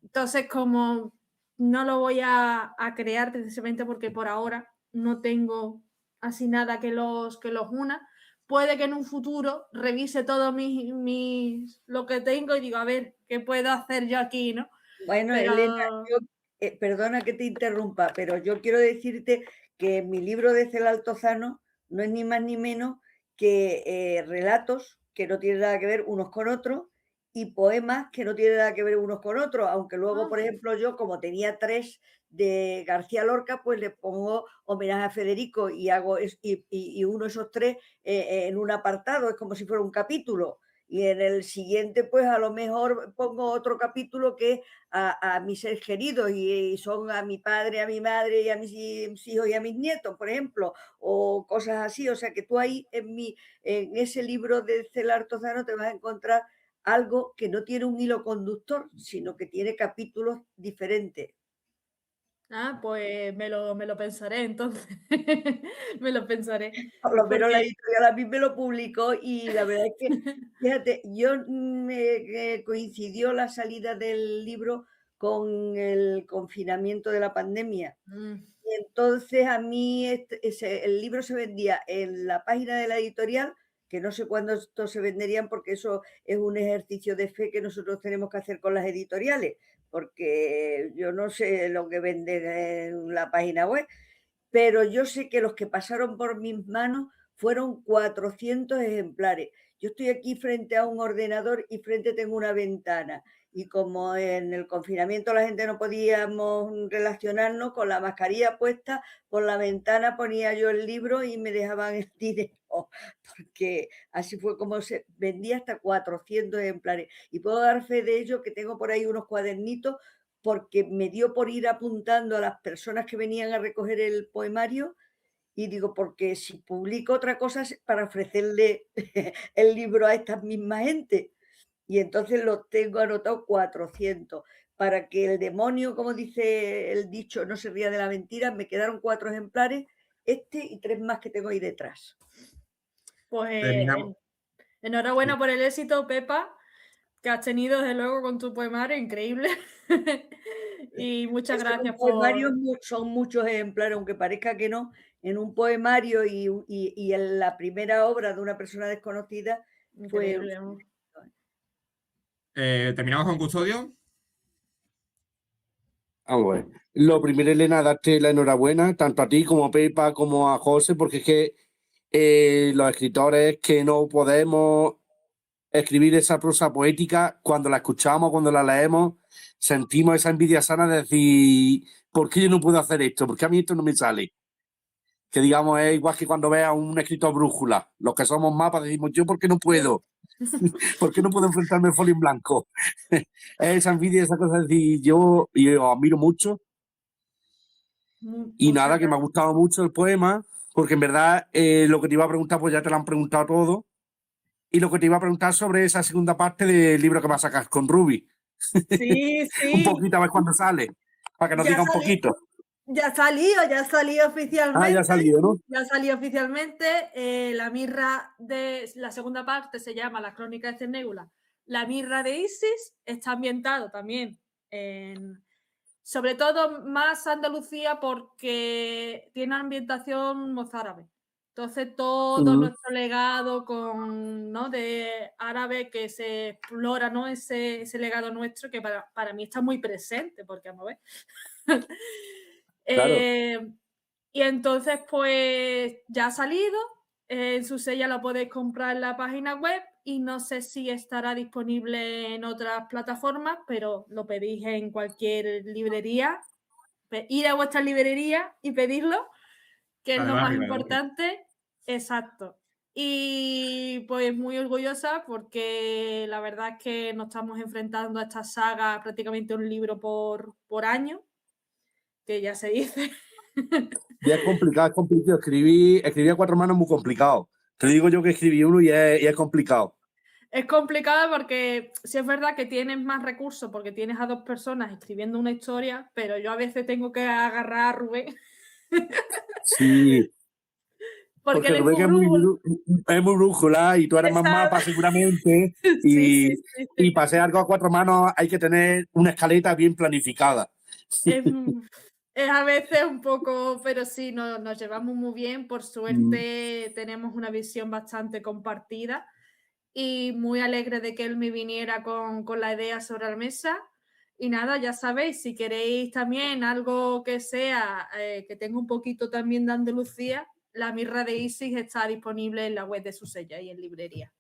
Entonces, como no lo voy a crear precisamente porque por ahora no tengo así nada que los una, puede que en un futuro revise todo lo que tengo y digo, a ver, ¿qué puedo hacer yo aquí, no? Bueno, Pero... Elena, perdona que te interrumpa, pero yo quiero decirte que mi libro de Cela Altozano no es ni más ni menos que relatos que no tienen nada que ver unos con otros y poemas que no tienen nada que ver unos con otros, aunque luego, por ejemplo, yo como tenía 3 de García Lorca, pues le pongo homenaje a Federico y hago y uno de esos 3 en un apartado, es como si fuera un capítulo. Y en el siguiente, pues a lo mejor pongo otro capítulo que es a mis seres queridos y son a mi padre, a mi madre y a mis hijos y a mis nietos, por ejemplo, o cosas así. O sea que tú ahí en ese libro de Cela Altozano te vas a encontrar algo que no tiene un hilo conductor, sino que tiene capítulos diferentes. Ah, pues me lo pensaré entonces. Me lo pensaré. Por lo menos la Porque editorial a mí me lo publicó y la verdad es que, fíjate, yo coincidió la salida del libro con el confinamiento de la pandemia. Y entonces a mí el libro se vendía en la página de la editorial, que no sé cuándo estos se venderían, porque eso es un ejercicio de fe que nosotros tenemos que hacer con las editoriales, porque yo no sé lo que venden en la página web, pero yo sé que los que pasaron por mis manos fueron 400 ejemplares. Yo estoy aquí frente a un ordenador y frente tengo una ventana. Y como en el confinamiento la gente no podíamos relacionarnos con la mascarilla puesta, por la ventana ponía yo el libro y me dejaban el dinero, porque así fue como se vendía hasta 400 ejemplares. Y puedo dar fe de ello que tengo por ahí unos cuadernitos porque me dio por ir apuntando a las personas que venían a recoger el poemario y digo, porque si publico otra cosa es para ofrecerle el libro a esta misma gente. Y entonces los tengo anotados 400. Para que el demonio, como dice el dicho, no se ría de la mentira, me quedaron 4 ejemplares, este y 3 más que tengo ahí detrás. pues Terminamos. enhorabuena por el éxito, Pepa, que has tenido desde luego con tu poemario, increíble. Y muchas Eso en un gracias poemario por... son muchos ejemplares, aunque parezca que no, en un poemario y en la primera obra de una persona desconocida fue... Increíble, ¿no? ¿Terminamos con Custodio? Vamos a ver. Lo primero, Elena, darte la enhorabuena, tanto a ti como a Pepa, como a José, porque es que los escritores que no podemos escribir esa prosa poética, cuando la escuchamos, cuando la leemos, sentimos esa envidia sana de decir, ¿por qué yo no puedo hacer esto? ¿Por qué a mí esto no me sale? Que digamos, es igual que cuando veas a un escritor brújula. Los que somos mapas decimos, ¿yo por qué no puedo? ¿Por qué no puedo enfrentarme al folio en blanco? Es esa envidia, esa cosa de decir, yo os admiro mucho. Y Muchas nada, que me ha gracias. gustado mucho el poema, porque en verdad lo que te iba a preguntar, pues ya te lo han preguntado todo. Y lo que te iba a preguntar sobre esa segunda parte del libro que vas a sacar con Ruby. Sí, Un sí, poquito a ver cuándo sale, para que nos ya diga un salí, poquito. ya ha salido Ah, ya ha oficialmente. salido, ¿no? Ya salió oficialmente. La mirra de la segunda parte se llama La Crónica de Cernégula. La mirra de Isis está ambientado también en, sobre todo más Andalucía porque tiene ambientación mozárabe. Entonces todo nuestro legado ¿no? de árabe que se explora, ¿no? ese legado nuestro que para mí está muy presente, porque vamos a ver. Claro. Y entonces, pues ya ha salido. En su sella lo podéis comprar en la página web y no sé si estará disponible en otras plataformas, pero lo pedís en cualquier librería. Ir a vuestra librería y pedirlo, que es lo más importante. Exacto. Y pues muy orgullosa porque la verdad es que nos estamos enfrentando a esta saga prácticamente un libro por año, que ya se dice. Ya es complicado, es complicado. Escribir a 4 manos es muy complicado. Te digo yo que escribí uno y es complicado. Es complicado porque sí es verdad que tienes más recursos porque tienes a 2 personas escribiendo una historia, pero yo a veces tengo que agarrar a Rubén. Sí, Porque porque él es Rubén muy brújula. es muy brújula y tú eres más mapa seguramente. Sí, sí, Y, sí, y sí. para hacer algo a 4 manos hay que tener una escaleta bien planificada. Es a veces un poco, pero sí, nos llevamos muy bien. Por suerte tenemos una visión bastante compartida y muy alegre de que él me viniera con la idea sobre la mesa. Y nada, ya sabéis, si queréis también algo que sea, que tenga un poquito también de Andalucía, La Mirra de Isis está disponible en la web de Susella y en librería.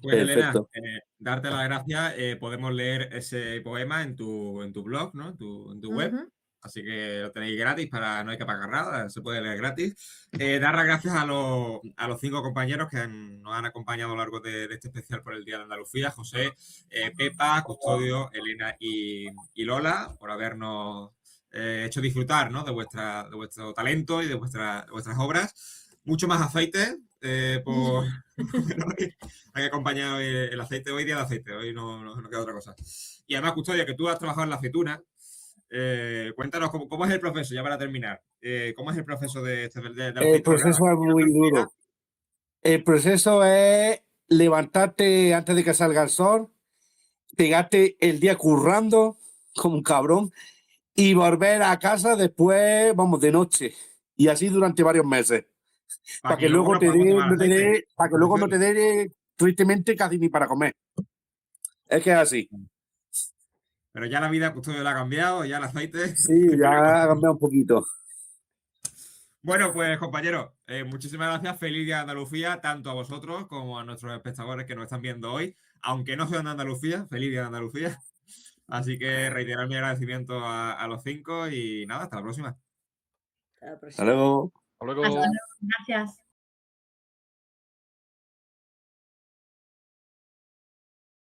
Pues Elena, Perfecto. darte las gracias. Podemos leer ese poema en tu blog, ¿no? En tu web. Ujú. Así que lo tenéis gratis, no hay que pagar nada, se puede leer gratis. Dar las gracias a los 5 compañeros que nos han acompañado a lo largo de este especial por el Día de Andalucía: José, Pepa, Custodio, Elena y Lola, por habernos hecho disfrutar, ¿no? de vuestro talento y de vuestras obras. Mucho más aceite por han acompañado el aceite. Hoy día de aceite, hoy no queda otra cosa. Y además, Custodio, que tú has trabajado en la aceituna. Cuéntanos cómo es el proceso, ya para terminar. ¿Cómo es el proceso de El aceite? proceso es muy duro. El proceso es levantarte antes de que salga el sol, pegarte el día currando como un cabrón y volver a casa después, vamos, de noche. Y así durante varios meses. Para que luego no podamos tomar aceite. para que luego no te dé tristemente casi ni para comer. Es que es así. Pero ya la vida Custodio la ha cambiado, ya el aceite. Sí, ya ha cambiado un poquito. Bueno, pues compañeros, muchísimas gracias. Feliz Día de Andalucía, tanto a vosotros como a nuestros espectadores que nos están viendo hoy. Aunque no sean de Andalucía, feliz Día de Andalucía. Así que reiterar mi agradecimiento a los 5 y nada, hasta la próxima. Hasta la Hasta próxima. luego. Hasta luego. Hasta luego. Gracias.